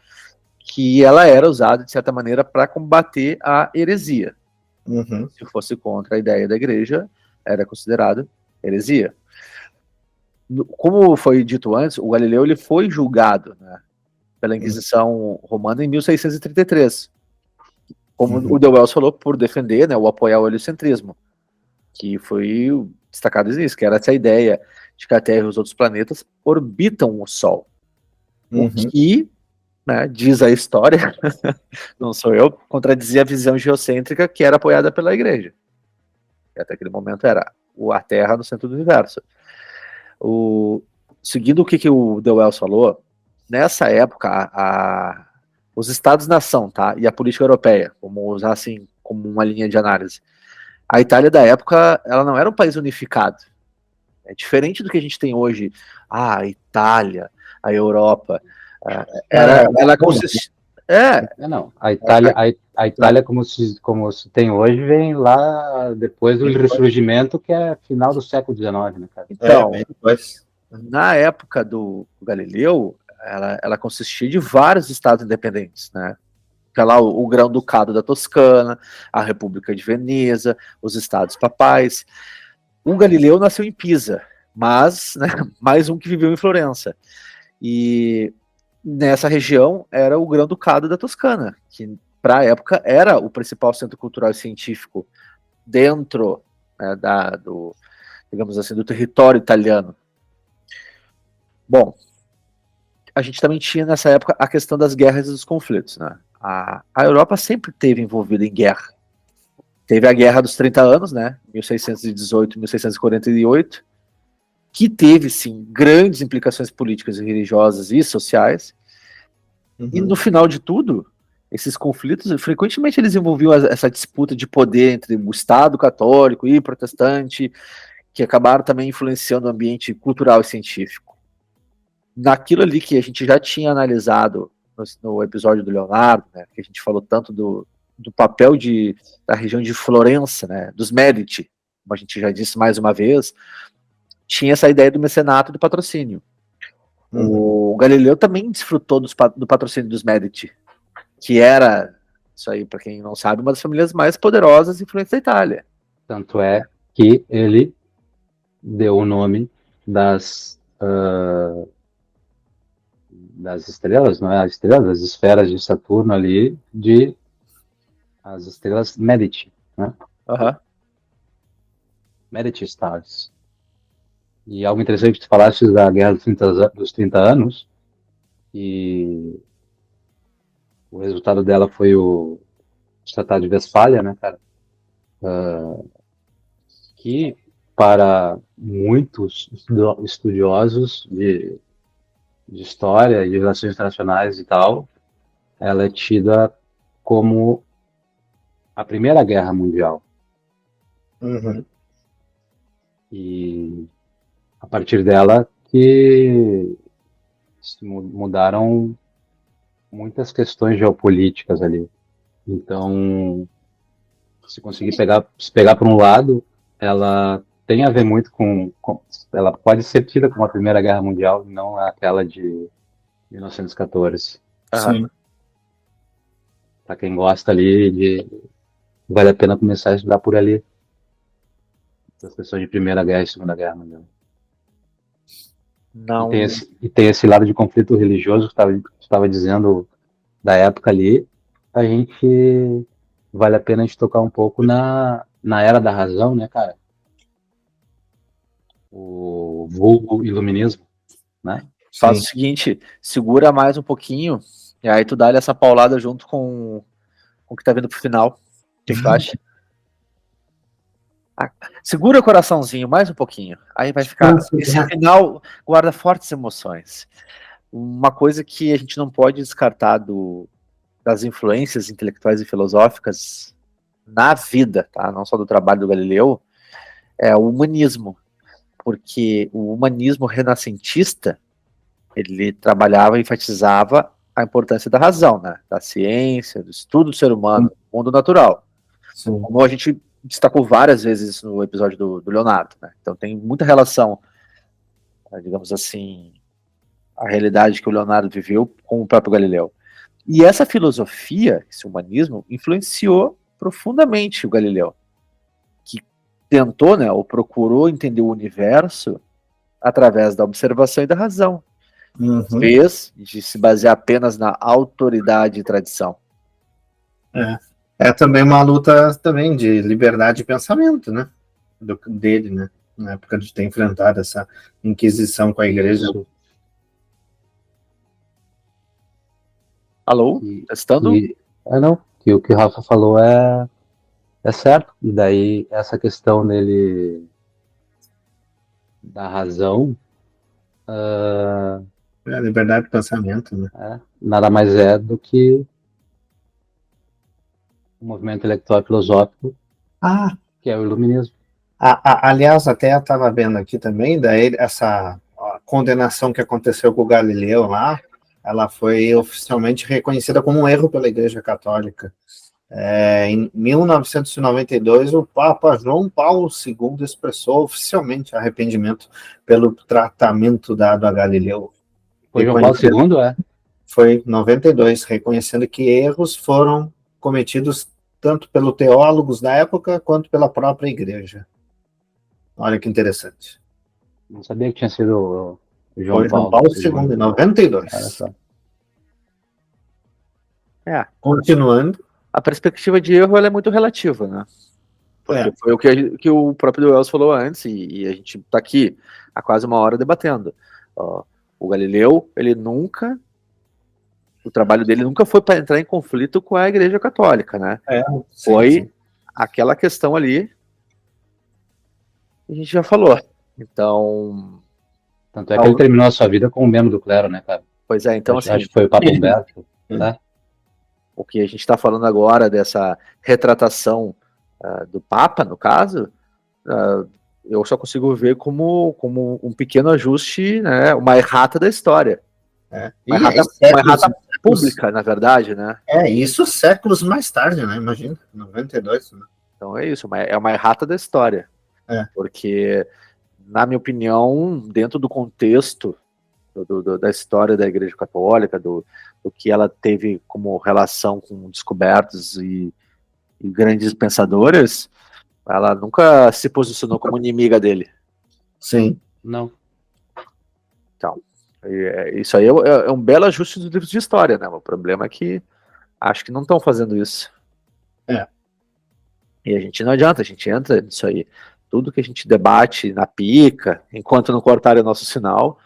que ela era usada, de certa maneira, para combater a heresia. Uhum. Se fosse contra a ideia da igreja, era considerado heresia. Como foi dito antes, o Galileu ele foi julgado, né, pela Inquisição Romana em 1633. Como o De Wells falou, por defender, né, ou apoiar o heliocentrismo, que foi destacado nisso, que era essa ideia de que a Terra e os outros planetas orbitam o Sol. O que, né, diz a história, não sou eu, contradizia a visão geocêntrica que era apoiada pela igreja. E até aquele momento era a Terra no centro do universo. Seguindo o que o De Wells falou, nessa época, os Estados-nação, tá, e a política europeia, vamos usar assim como uma linha de análise, a Itália da época, ela não era um país unificado. É diferente do que a gente tem hoje. A Itália, a Europa, ela consiste... Não, a Itália como se tem hoje, vem lá depois do ressurgimento, que é final do século XIX, né, cara? Então, na época do Galileu, ela consistia de vários estados independentes, né? Fica lá o Grão-Ducado da Toscana, a República de Veneza, os estados papais. O Galileu nasceu em Pisa, mas, né, mais um que viveu em Florença. E nessa região era o Grão-Ducado da Toscana, que para a época era o principal centro cultural e científico dentro, né, digamos assim, do território italiano. Bom, a gente também tinha nessa época a questão das guerras e dos conflitos, né? A Europa sempre esteve envolvida em guerra. Teve a Guerra dos 30 Anos, né? 1618, 1648, que teve, sim, grandes implicações políticas e religiosas e sociais. E no final de tudo, esses conflitos, frequentemente eles envolviam essa disputa de poder entre o Estado católico e protestante, que acabaram também influenciando o ambiente cultural e científico. Naquilo ali que a gente já tinha analisado no episódio do Leonardo, né, que a gente falou tanto do papel da região de Florença, né, dos Medici, como a gente já disse mais uma vez, tinha essa ideia do mecenato e do patrocínio. O Galileu também desfrutou do patrocínio dos Medici, que era, isso aí para quem não sabe, uma das famílias mais poderosas e influentes da Itália. Tanto é que ele deu o nome das estrelas, não é? As estrelas, as esferas de Saturno ali, de as estrelas Medici, né? Medici Stars. E algo interessante que tu falaste da Guerra dos 30 Anos, e o resultado dela foi o Tratado de Westfália, né, cara? Que para muitos estudiosos de história e de relações internacionais e tal, ela é tida como a Primeira Guerra Mundial. E a partir dela que se mudaram muitas questões geopolíticas ali. Então, se pegar por um lado, ela tem a ver muito ela pode ser tida como a Primeira Guerra Mundial, não aquela de 1914. Sim. Para quem gosta ali, vale a pena começar a estudar por ali. As questões de Primeira Guerra e Segunda Guerra Mundial. Não. E tem esse lado de conflito religioso que tu estava dizendo da época ali. A gente vale a pena a gente tocar um pouco na Era da Razão, né, cara? O vulgo iluminismo, né? Faz o seguinte, segura mais um pouquinho, e aí tu dá-lhe essa paulada junto com o que tá vindo pro final. O que tu acha? Segura o coraçãozinho mais um pouquinho. Aí vai ficar. Esse final guarda fortes emoções. Uma coisa que a gente não pode descartar das influências intelectuais e filosóficas na vida, tá? Não só do trabalho do Galileu, é o humanismo. Porque o humanismo renascentista, ele trabalhava e enfatizava a importância da razão, né? Da ciência, do estudo do ser humano, do mundo natural. Sim. Como a gente destacou várias vezes no episódio do Leonardo, né? Então tem muita relação, digamos assim, a realidade que o Leonardo viveu com o próprio Galileu. E essa filosofia, esse humanismo, influenciou profundamente o Galileu, que tentou, né, ou procurou entender o universo através da observação e da razão, em vez de se basear apenas na autoridade e tradição. É também uma luta também de liberdade de pensamento, né? Dele, né? Na época de ter enfrentado essa inquisição com a igreja. Alô? Testando? Não, que o que o Rafa falou é certo. E daí essa questão dele da razão É a liberdade de pensamento, né? nada mais é do que o movimento intelectual e filosófico, que é o iluminismo. Aliás, até eu estava vendo aqui também, daí essa condenação que aconteceu com o Galileu lá, ela foi oficialmente reconhecida como um erro pela Igreja Católica. Em 1992, o Papa João Paulo II expressou oficialmente arrependimento pelo tratamento dado a Galileu. Foi João Paulo II, Foi 92, reconhecendo que erros foram cometidos tanto pelos teólogos da época quanto pela própria Igreja. Olha que interessante. Não sabia que tinha sido o João Paulo II, em 92. Olha só. Continuando. A perspectiva de erro ela é muito relativa, né? Porque foi o que o próprio Wells falou antes, e a gente está aqui há quase uma hora debatendo. O Galileu, o trabalho dele nunca foi para entrar em conflito com a Igreja Católica, né? Foi aquela questão ali que a gente já falou. Então... Tanto é que ele terminou a sua vida como membro do clero, né, cara? Pois é, então acho que foi o Papa Humberto, né? O que a gente está falando agora dessa retratação do Papa, no caso, eu só consigo ver como um pequeno ajuste, né, uma errata da história. Uma errata pública, na verdade, né? Isso séculos mais tarde, né? Imagina, 92. Né? Então é isso, é uma errata da história. Porque, na minha opinião, dentro do contexto da história da Igreja Católica, do que ela teve como relação com descobertos e grandes pensadores, ela nunca se posicionou como inimiga dele. Sim. Não. Então, isso aí é um belo ajuste dos livros de história, né? O problema é que acho que não estão fazendo isso. E a gente não adianta, a gente entra nisso aí. Tudo que a gente debate na pica, enquanto não cortarem o nosso sinal,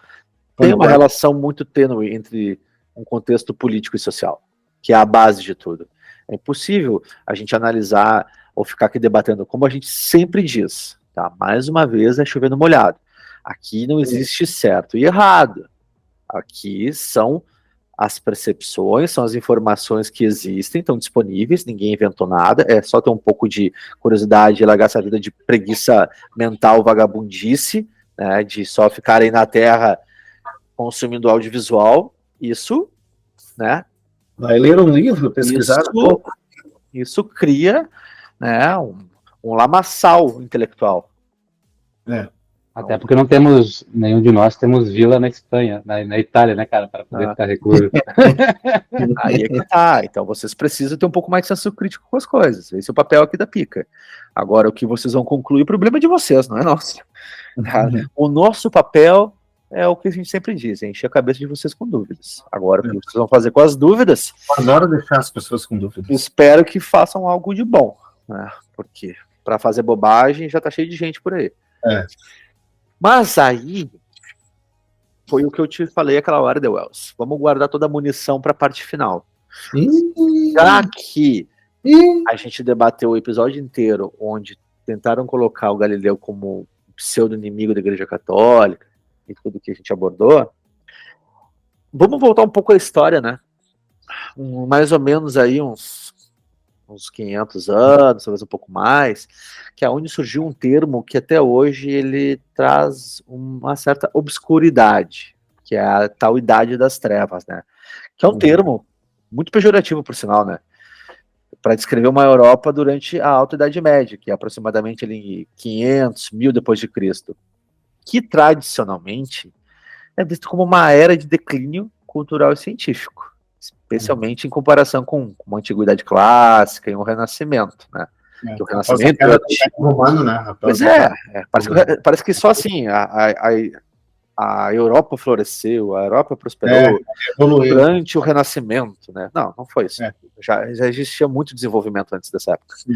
tem uma relação muito tênue entre um contexto político e social, que é a base de tudo. É impossível a gente analisar ou ficar aqui debatendo, como a gente sempre diz, tá? Mais uma vez é chovendo molhado. Aqui não existe certo e errado. Aqui são as percepções, são as informações que existem, estão disponíveis, ninguém inventou nada, é só ter um pouco de curiosidade e largar essa vida de preguiça mental, vagabundice, né, de só ficar aí na Terra consumindo audiovisual, isso, né? Vai ler um livro, pesquisar isso cria, né, um lamaçal intelectual. Até porque não temos, nenhum de nós temos vila na Espanha, na Itália, né, cara, para poder ficar recluso. Aí é que tá, então vocês precisam ter um pouco mais de senso crítico com as coisas, esse é o papel aqui da pica. Agora, o que vocês vão concluir, o problema é de vocês, não é nosso. Tá? O nosso papel é o que a gente sempre diz, encher a cabeça de vocês com dúvidas. Agora, o que vocês vão fazer com as dúvidas? Adoro deixar as pessoas com dúvidas. Espero que façam algo de bom, né? Porque para fazer bobagem já tá cheio de gente por aí. Mas aí foi o que eu te falei aquela hora, The Wells. Vamos guardar toda a munição para a parte final. Já que a gente debateu o episódio inteiro onde tentaram colocar o Galileu como pseudo-inimigo da Igreja Católica e tudo que a gente abordou, vamos voltar um pouco à história, né? Mais ou menos aí uns 500 anos, talvez um pouco mais, que é onde surgiu um termo que até hoje ele traz uma certa obscuridade, que é a tal idade das trevas, né? Que é um termo muito pejorativo, por sinal, né? para descrever uma Europa durante a Alta Idade Média, que é aproximadamente ali em 500, 1000 depois de Cristo, que tradicionalmente é visto como uma era de declínio cultural e científico, especialmente em comparação com uma antiguidade clássica e um renascimento, né? Que o renascimento romano, né? Pois parece que só assim a Europa floresceu, a Europa prosperou durante o Renascimento, né? Não foi isso. Já existia muito desenvolvimento antes dessa época. Sim.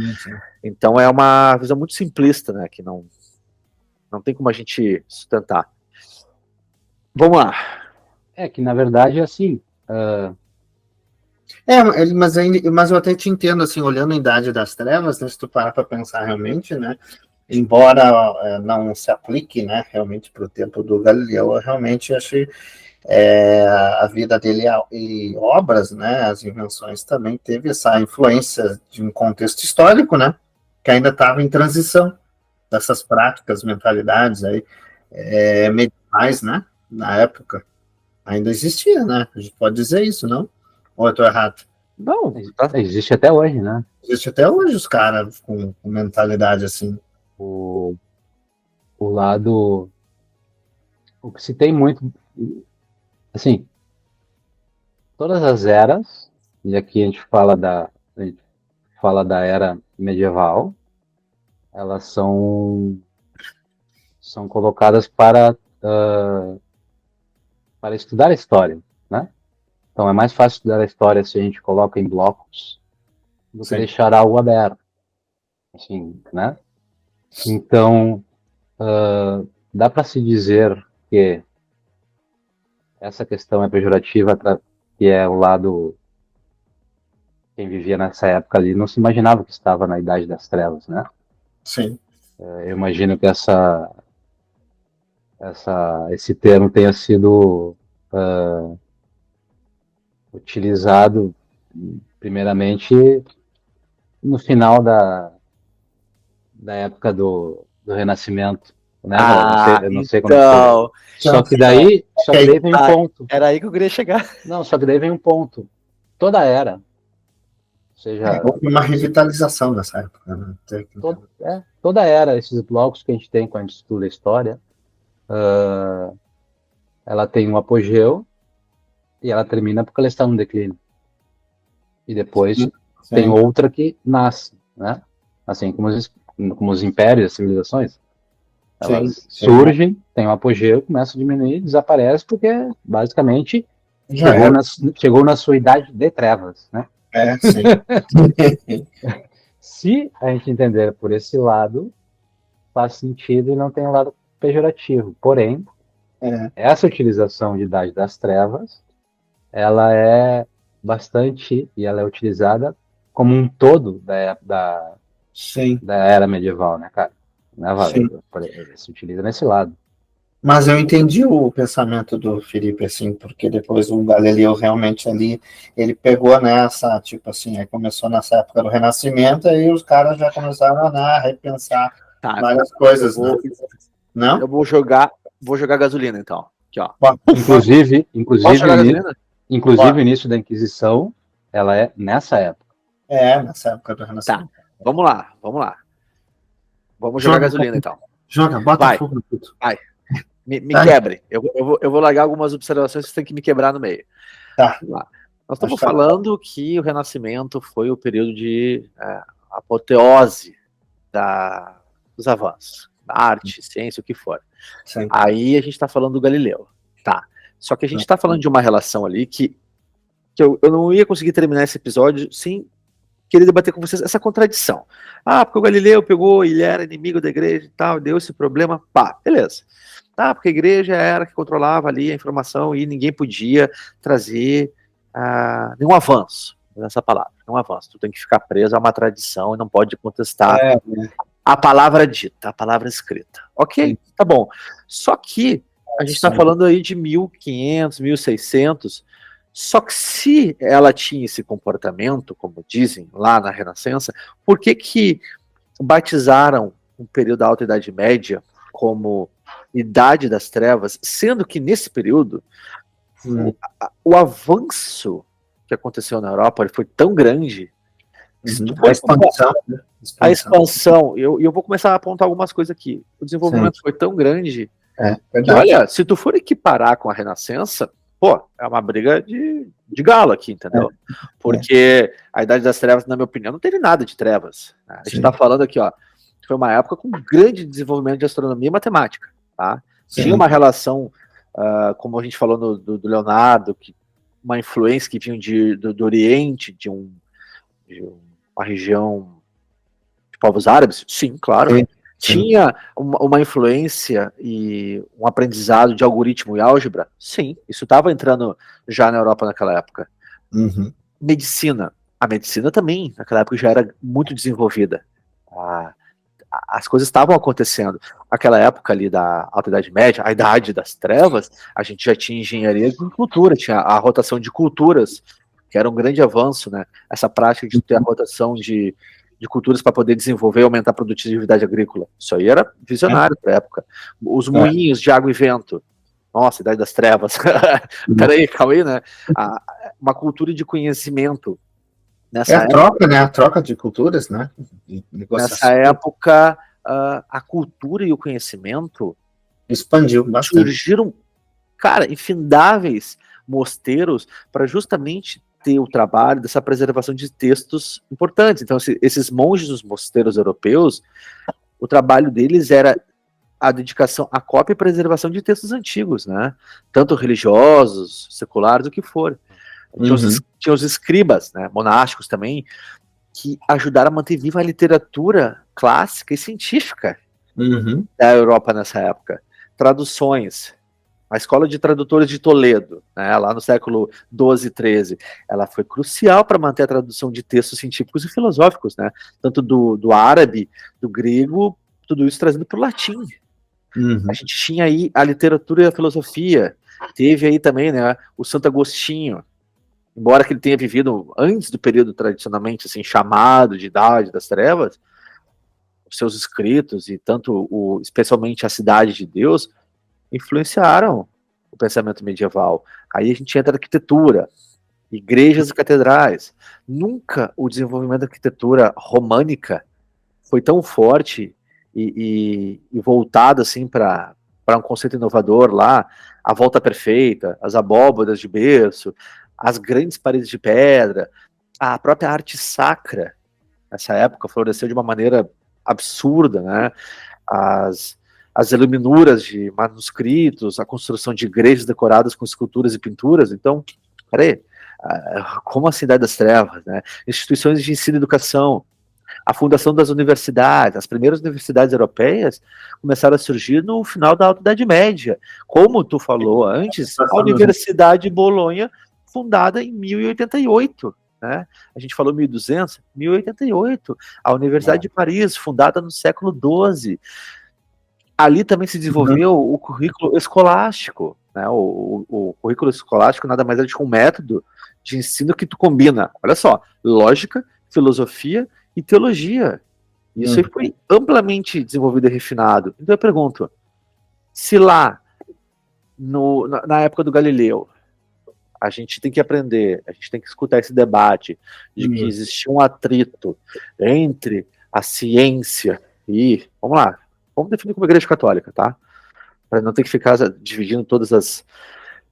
Então é uma visão muito simplista, né? Que não tem como a gente sustentar. Vamos lá. Que na verdade é assim. Mas eu até te entendo, assim, olhando a Idade das Trevas, né, se tu parar para pensar realmente, né? Embora não se aplique, né, realmente para o tempo do Galileu, eu realmente achei a vida dele e obras, né, as invenções também teve essa influência de um contexto histórico, né, que ainda estava em transição dessas práticas, mentalidades aí medievais, né, na época ainda existia, né, a gente pode dizer isso, não? Ou eu estou errado? Não, existe até hoje, né? Existe até hoje os caras com mentalidade assim. O lado, o que se tem muito, assim, todas as eras, e aqui a gente fala da era medieval, elas são colocadas para estudar a história, né? Então é mais fácil estudar a história se a gente coloca em blocos do que deixar algo aberto, assim, né? Então dá para se dizer que essa questão é pejorativa, que é o lado, quem vivia nessa época ali não se imaginava que estava na Idade das Trevas, né? Sim. Eu imagino que esse termo tenha sido utilizado primeiramente no final da época do Renascimento, né? Eu não sei quando foi. Só que daí vem um ponto. Era aí que eu queria chegar. Não, só que daí vem um ponto. Toda era, ou seja, uma revitalização nessa época, né? Toda era, esses blocos que a gente tem quando a gente estuda a história, ela tem um apogeu e ela termina porque ela está no declínio. E depois tem outra que nasce, né? Assim como os impérios, as civilizações. Elas surgem, tem um apogeu, começam a diminuir, desaparece porque basicamente chegou na sua idade de trevas, né? Sim. Se a gente entender por esse lado, faz sentido e não tem um lado pejorativo. Porém, essa utilização de Idade das Trevas, ela é bastante, e ela é utilizada como um todo da era medieval, né, cara? Se utiliza nesse lado. Mas eu entendi o pensamento do Felipe, assim, porque depois o Galileu realmente ali, ele pegou nessa, tipo assim, aí começou nessa época do Renascimento, aí os caras já começaram a repensar várias coisas, né? Não? Eu vou jogar gasolina, então. Aqui, ó. Inclusive o início da Inquisição, ela é nessa época. Nessa época do Renascimento. Tá, vamos lá. Vamos jogar gasolina, então. Bota fogo no puto. Vai. Me quebre. Eu vou largar algumas observações que você tem que me quebrar no meio. Tá. Vamos lá. Nós estamos falando que o Renascimento foi o período de apoteose dos avanços. Arte, ciência, o que for. Sim. Aí a gente está falando do Galileu. Tá. Só que a gente está falando de uma relação ali que eu não ia conseguir terminar esse episódio sem querer debater com vocês essa contradição. Porque o Galileu pegou, ele era inimigo da igreja e tal, deu esse problema, beleza. Porque a igreja era que controlava ali a informação e ninguém podia trazer nenhum avanço nessa palavra, nenhum avanço. Tu tem que ficar preso a uma tradição e não pode contestar a palavra dita, a palavra escrita. Ok? Tá bom. Só que a gente está falando aí de 1500, 1600, só que se ela tinha esse comportamento, como dizem lá na Renascença, por que batizaram um período da Alta Idade Média como Idade das Trevas, sendo que nesse período o avanço que aconteceu na Europa foi tão grande Se tu A for expansão, né? a expansão, eu vou começar a apontar algumas coisas aqui. O desenvolvimento foi tão grande que, Verdade. olha, se tu for equiparar com a Renascença, pô, é uma briga de galo aqui, entendeu? Porque a Idade das Trevas, na minha opinião, não teve nada de trevas. A gente tá falando aqui, ó, foi uma época com grande desenvolvimento de astronomia e matemática, tá? Tinha uma relação, como a gente falou do Leonardo, uma influência que vinha do Oriente, de uma região de povos árabes? Sim, claro. Sim. Tinha uma influência e um aprendizado de algoritmo e álgebra? Sim, isso estava entrando já na Europa naquela época. Uhum. Medicina. A medicina também, naquela época, já era muito desenvolvida. As coisas estavam acontecendo. Aquela época ali da Alta Idade Média, a Idade das Trevas, a gente já tinha engenharia em cultura, tinha a rotação de culturas, que era um grande avanço, né? Essa prática de ter a rotação de culturas para poder desenvolver e aumentar a produtividade agrícola. Isso aí era visionário para a época. Os moinhos de água e vento. Nossa, Idade das Trevas. Peraí, calma aí, né? Uma cultura de conhecimento. A troca, né? A troca de culturas, né? Nessa época, a cultura e o conhecimento expandiu bastante. Surgiram, cara, infindáveis mosteiros para justamente ter o trabalho dessa preservação de textos importantes. Então, esses monges dos mosteiros europeus, o trabalho deles era a dedicação à cópia e preservação de textos antigos, né? Tanto religiosos, seculares, o que for. Tinha os escribas, né, monásticos também, que ajudaram a manter viva a literatura clássica e científica da Europa nessa época. Traduções. A Escola de Tradutores de Toledo, né, lá no século XII e XIII, ela foi crucial para manter a tradução de textos científicos e filosóficos, né? Tanto do árabe, do grego, tudo isso trazido para o latim. A gente tinha aí a literatura e a filosofia. Teve aí também, né, o Santo Agostinho, embora que ele tenha vivido antes do período tradicionalmente assim, chamado de Idade das Trevas, os seus escritos e tanto especialmente a Cidade de Deus influenciaram o pensamento medieval. Aí a gente entra na arquitetura, igrejas e catedrais. Nunca o desenvolvimento da arquitetura românica foi tão forte e voltado assim para um conceito inovador lá, a volta perfeita, as abóbadas de berço, as grandes paredes de pedra, a própria arte sacra, nessa época, floresceu de uma maneira absurda, né? As iluminuras de manuscritos, a construção de igrejas decoradas com esculturas e pinturas. Então, peraí, como a Cidade das Trevas, né? Instituições de ensino e educação, a fundação das universidades, as primeiras universidades europeias começaram a surgir no final da Alta Idade Média. Como tu falou antes, a Universidade de Bolonha, fundada em 1088, né? A gente falou 1200, 1088. A Universidade de Paris, fundada no século XII. Ali também se desenvolveu o currículo escolástico, né? O currículo escolástico nada mais é do que um método de ensino que tu combina, olha só, lógica, filosofia e teologia. Isso aí foi amplamente desenvolvido e refinado. Então eu pergunto, se lá, na época do Galileu, a gente tem que aprender, a gente tem que escutar esse debate de que existia um atrito entre a ciência e, vamos lá, vamos definir como igreja católica, tá? Para não ter que ficar dividindo todas os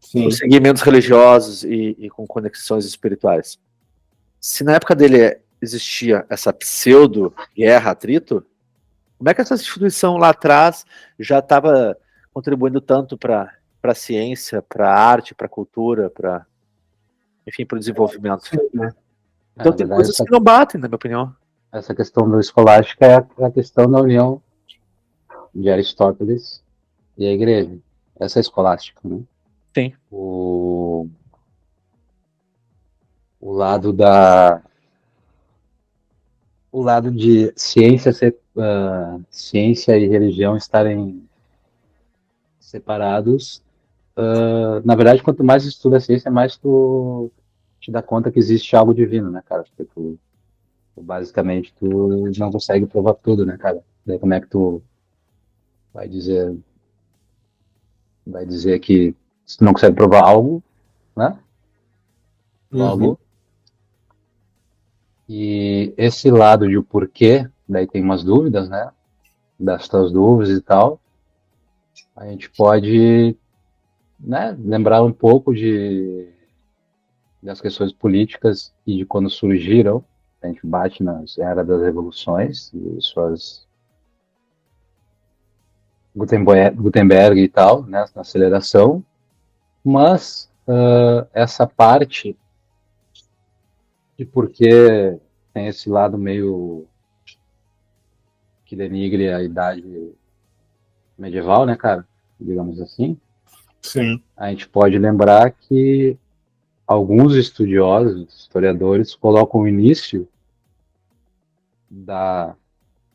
segmentos religiosos e com conexões espirituais. Se na época dele existia essa pseudo-guerra, atrito, como é que essa instituição lá atrás já estava contribuindo tanto para a ciência, para a arte, para a cultura, enfim, para o desenvolvimento? Então tem coisas que não batem, na minha opinião. Essa questão do escolástico é a questão da união de Aristóteles e a igreja. Essa é escolástica, né? Sim. O lado de ciência e religião estarem separados. Na verdade, quanto mais estuda a ciência, mais tu te dá conta que existe algo divino, né, cara? Porque basicamente, tu não consegue provar tudo, né, cara? Daí como é que tu vai dizer que se tu não consegue provar algo, né? Logo, E esse lado de o porquê, daí tem umas dúvidas, né? Das tuas dúvidas e tal. A gente pode, né, lembrar um pouco das questões políticas e de quando surgiram. A gente bate nas eras das revoluções e suas Gutenberg e tal, né, na aceleração. Mas essa parte de porque tem esse lado meio que denigre a idade medieval, né, cara? Digamos assim. Sim. A gente pode lembrar que alguns estudiosos, historiadores, colocam o início da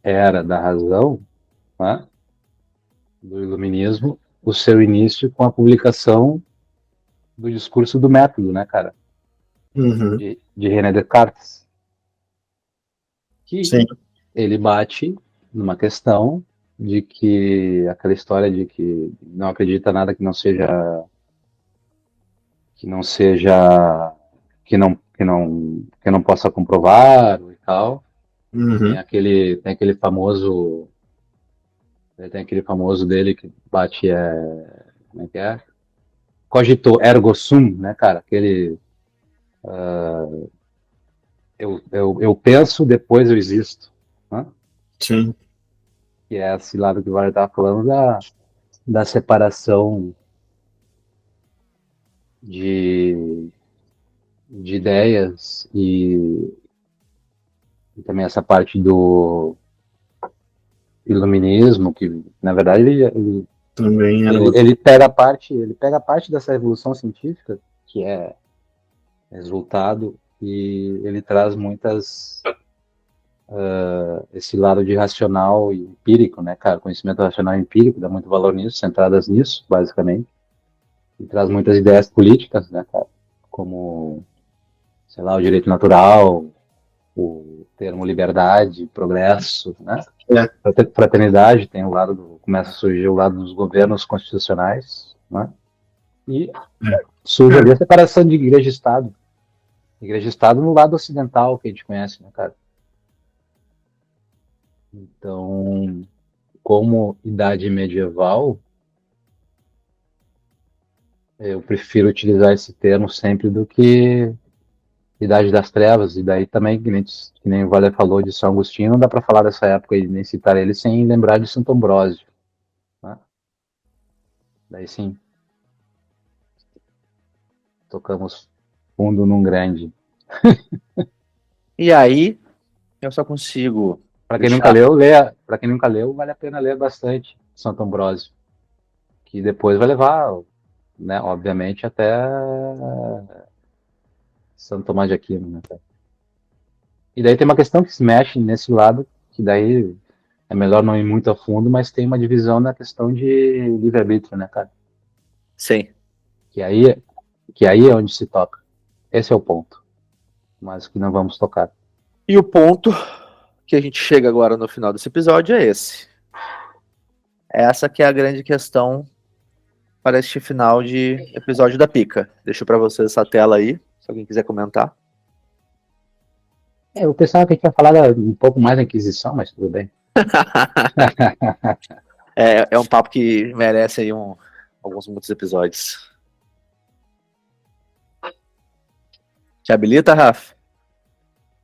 era da razão, né, do iluminismo, o seu início com a publicação do discurso do método, né, cara? Uhum. De René Descartes. Que Sim. ele bate numa questão de que aquela história de que não acredita nada que não possa comprovar e tal. Uhum. Tem aquele famoso dele que bate como é que é? Cogito ergo sum, né, cara? Aquele eu penso, depois eu existo, né? Sim. Que é esse lado que o Varda estava falando da separação de, de ideias e também essa parte do iluminismo, que na verdade Também era outro. ele pega a parte dessa revolução científica, que é resultado, e ele traz esse lado de racional e empírico, né, cara? Conhecimento racional e empírico, dá muito valor nisso, centradas nisso, basicamente. E traz muitas ideias políticas, né, cara? Como, sei lá, o direito natural, o termo liberdade, progresso, né? Fraternidade, tem começa a surgir o lado dos governos constitucionais, né? E surge ali a separação de igreja e Estado. Igreja e Estado no lado ocidental, que a gente conhece, né, cara? Então, como idade medieval, eu prefiro utilizar esse termo sempre do que Idade das Trevas, e daí também, que nem o Valer falou de São Agostinho, não dá para falar dessa época e nem citar ele sem lembrar de Santo Ambrósio, né? Daí sim, tocamos fundo num grande. E aí, eu só consigo Para quem nunca deixar. leu, leia. Para quem nunca leu, vale a pena ler bastante Santo Ambrósio, que depois vai levar, né, obviamente, até Santo Tomás de Aquino, né? E daí tem uma questão que se mexe nesse lado, que daí é melhor não ir muito a fundo, mas tem uma divisão na questão de livre-arbítrio, né, cara? Sim. Que aí, que aí é onde se toca. Esse é o ponto. Mas que não vamos tocar. E o ponto que a gente chega agora no final desse episódio é esse. Essa que é a grande questão para este final de episódio da Pica. Deixo para vocês essa tela aí, se alguém quiser comentar. Eu pensava que a gente ia falar um pouco mais da Inquisição, mas tudo bem. É um papo que merece aí muitos episódios. Te habilita, Rafa?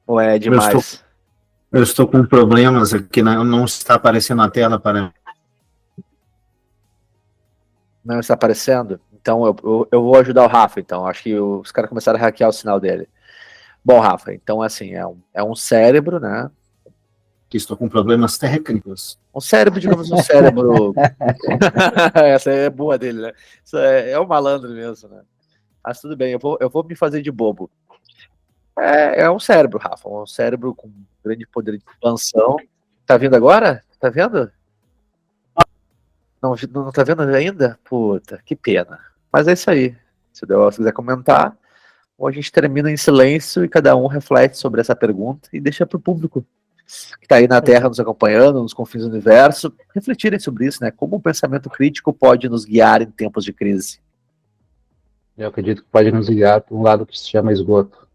Ou é demais? Eu estou com problemas aqui, não está aparecendo na tela para. Não está aparecendo? Então eu vou ajudar o Rafa, então. Acho que os caras começaram a hackear o sinal dele. Bom, Rafa, então assim, é um cérebro, né? Que estou com problemas técnicos. Um cérebro, digamos, um cérebro. Essa é boa dele, né? Isso é um malandro mesmo, né? Mas tudo bem, eu vou me fazer de bobo. É um cérebro, Rafa, um cérebro com grande poder de expansão. Tá vendo agora? Tá vendo? Não tá vendo ainda? Puta, que pena. Mas é isso aí. Se você quiser comentar, ou a gente termina em silêncio e cada um reflete sobre essa pergunta e deixa para o público que está aí na Terra nos acompanhando, nos confins do universo, refletirem sobre isso, né? Como o pensamento crítico pode nos guiar em tempos de crise. Eu acredito que pode nos guiar para um lado que se chama esgoto.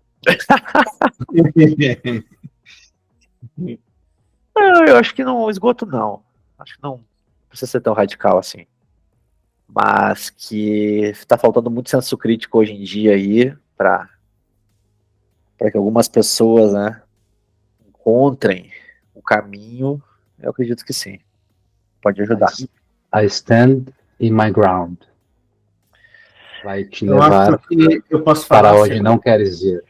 Eu acho que não, esgoto não. Acho que não precisa ser tão radical assim. Mas que tá faltando muito senso crítico hoje em dia aí para que algumas pessoas, né, encontrem o caminho, eu acredito que sim. Pode ajudar. I stand in my ground. Vai te Eu levar acho que eu posso para falar onde não queres ir.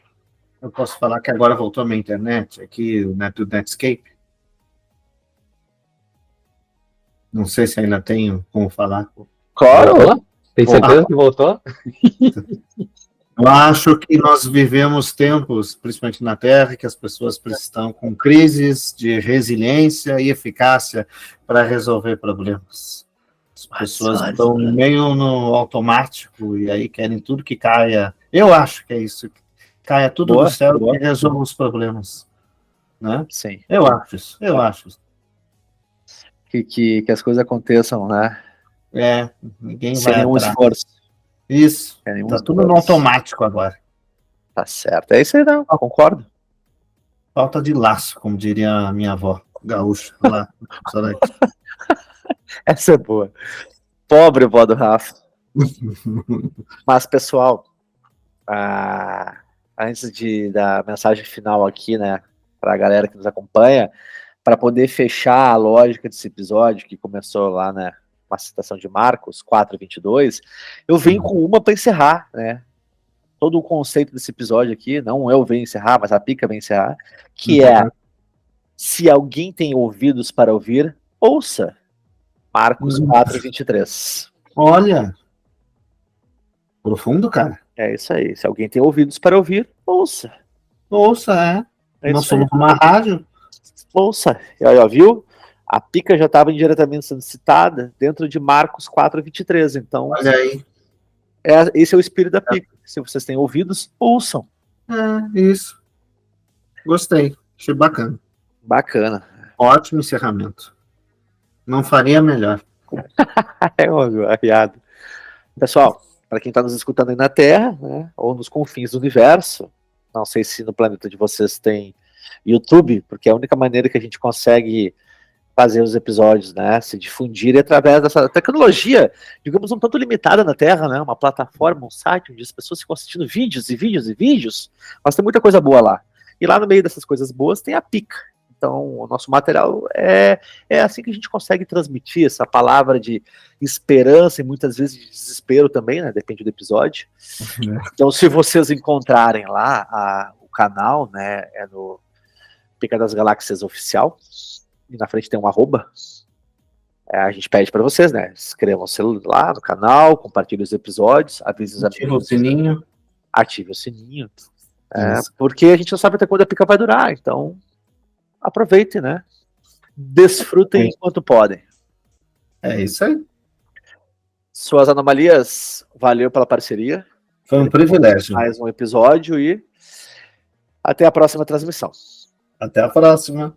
Eu posso falar que agora voltou a minha internet aqui, o net do Netscape. Não sei se ainda tenho como falar. Claro! Voltou? Tem certeza que voltou? Eu acho que nós vivemos tempos, principalmente na Terra, que as pessoas estão com crises de resiliência e eficácia para resolver problemas. As pessoas estão meio no automático e aí querem tudo que caia. Eu acho que é isso. Caia tudo do céu e resolva os problemas. Né? Sim. Eu acho isso. Eu acho isso. Que as coisas aconteçam, né? Ninguém sem vai nenhum atrás. Esforço. Isso. Tá tudo no automático agora. Tá certo. É isso aí, não. Concordo. Falta de laço, como diria a minha avó gaúcha lá. Essa é boa. Pobre vó do Rafa. Mas, pessoal, antes da mensagem final aqui, né, para a galera que nos acompanha, para poder fechar a lógica desse episódio, que começou lá, né, com a citação de Marcos 4:22, eu venho com uma para encerrar, né? Todo o conceito desse episódio aqui, não eu venho encerrar, mas a Pica vem encerrar, que é: se alguém tem ouvidos para ouvir, ouça. Marcos 4:23. Olha! Profundo, cara. É isso aí. Se alguém tem ouvidos para ouvir, ouça. Ouça, Nós somos uma rádio. Ouça. E aí, ó, viu? A Pica já estava indiretamente sendo citada dentro de Marcos 4:23. Então, olha aí. Esse é o espírito da Pica. Se vocês têm ouvidos, ouçam. Isso. Gostei. Achei bacana. Bacana. Ótimo encerramento. Não faria melhor. É um arriado. Pessoal, para quem está nos escutando aí na Terra, né, ou nos confins do universo, não sei se no planeta de vocês tem YouTube, porque é a única maneira que a gente consegue fazer os episódios, né, se difundirem através dessa tecnologia, digamos, um tanto limitada na Terra, né, uma plataforma, um site onde as pessoas ficam assistindo vídeos e vídeos e vídeos, mas tem muita coisa boa lá. E lá no meio dessas coisas boas tem a Pica. Então, o nosso material é assim que a gente consegue transmitir essa palavra de esperança e muitas vezes de desespero também, né, depende do episódio. Então, se vocês encontrarem lá o canal, né, é no Pica das Galáxias Oficial, e na frente tem um arroba, a gente pede para vocês, né, inscrevam-se lá no canal, compartilhem os episódios, avisem os amigos. Ative o sininho. Ative o sininho. Porque a gente não sabe até quando a Pica vai durar, então aproveitem, né, desfrutem enquanto podem. É isso aí. Suas anomalias, valeu pela parceria. Foi um privilégio. Mais um episódio e até a próxima transmissão. Até a próxima.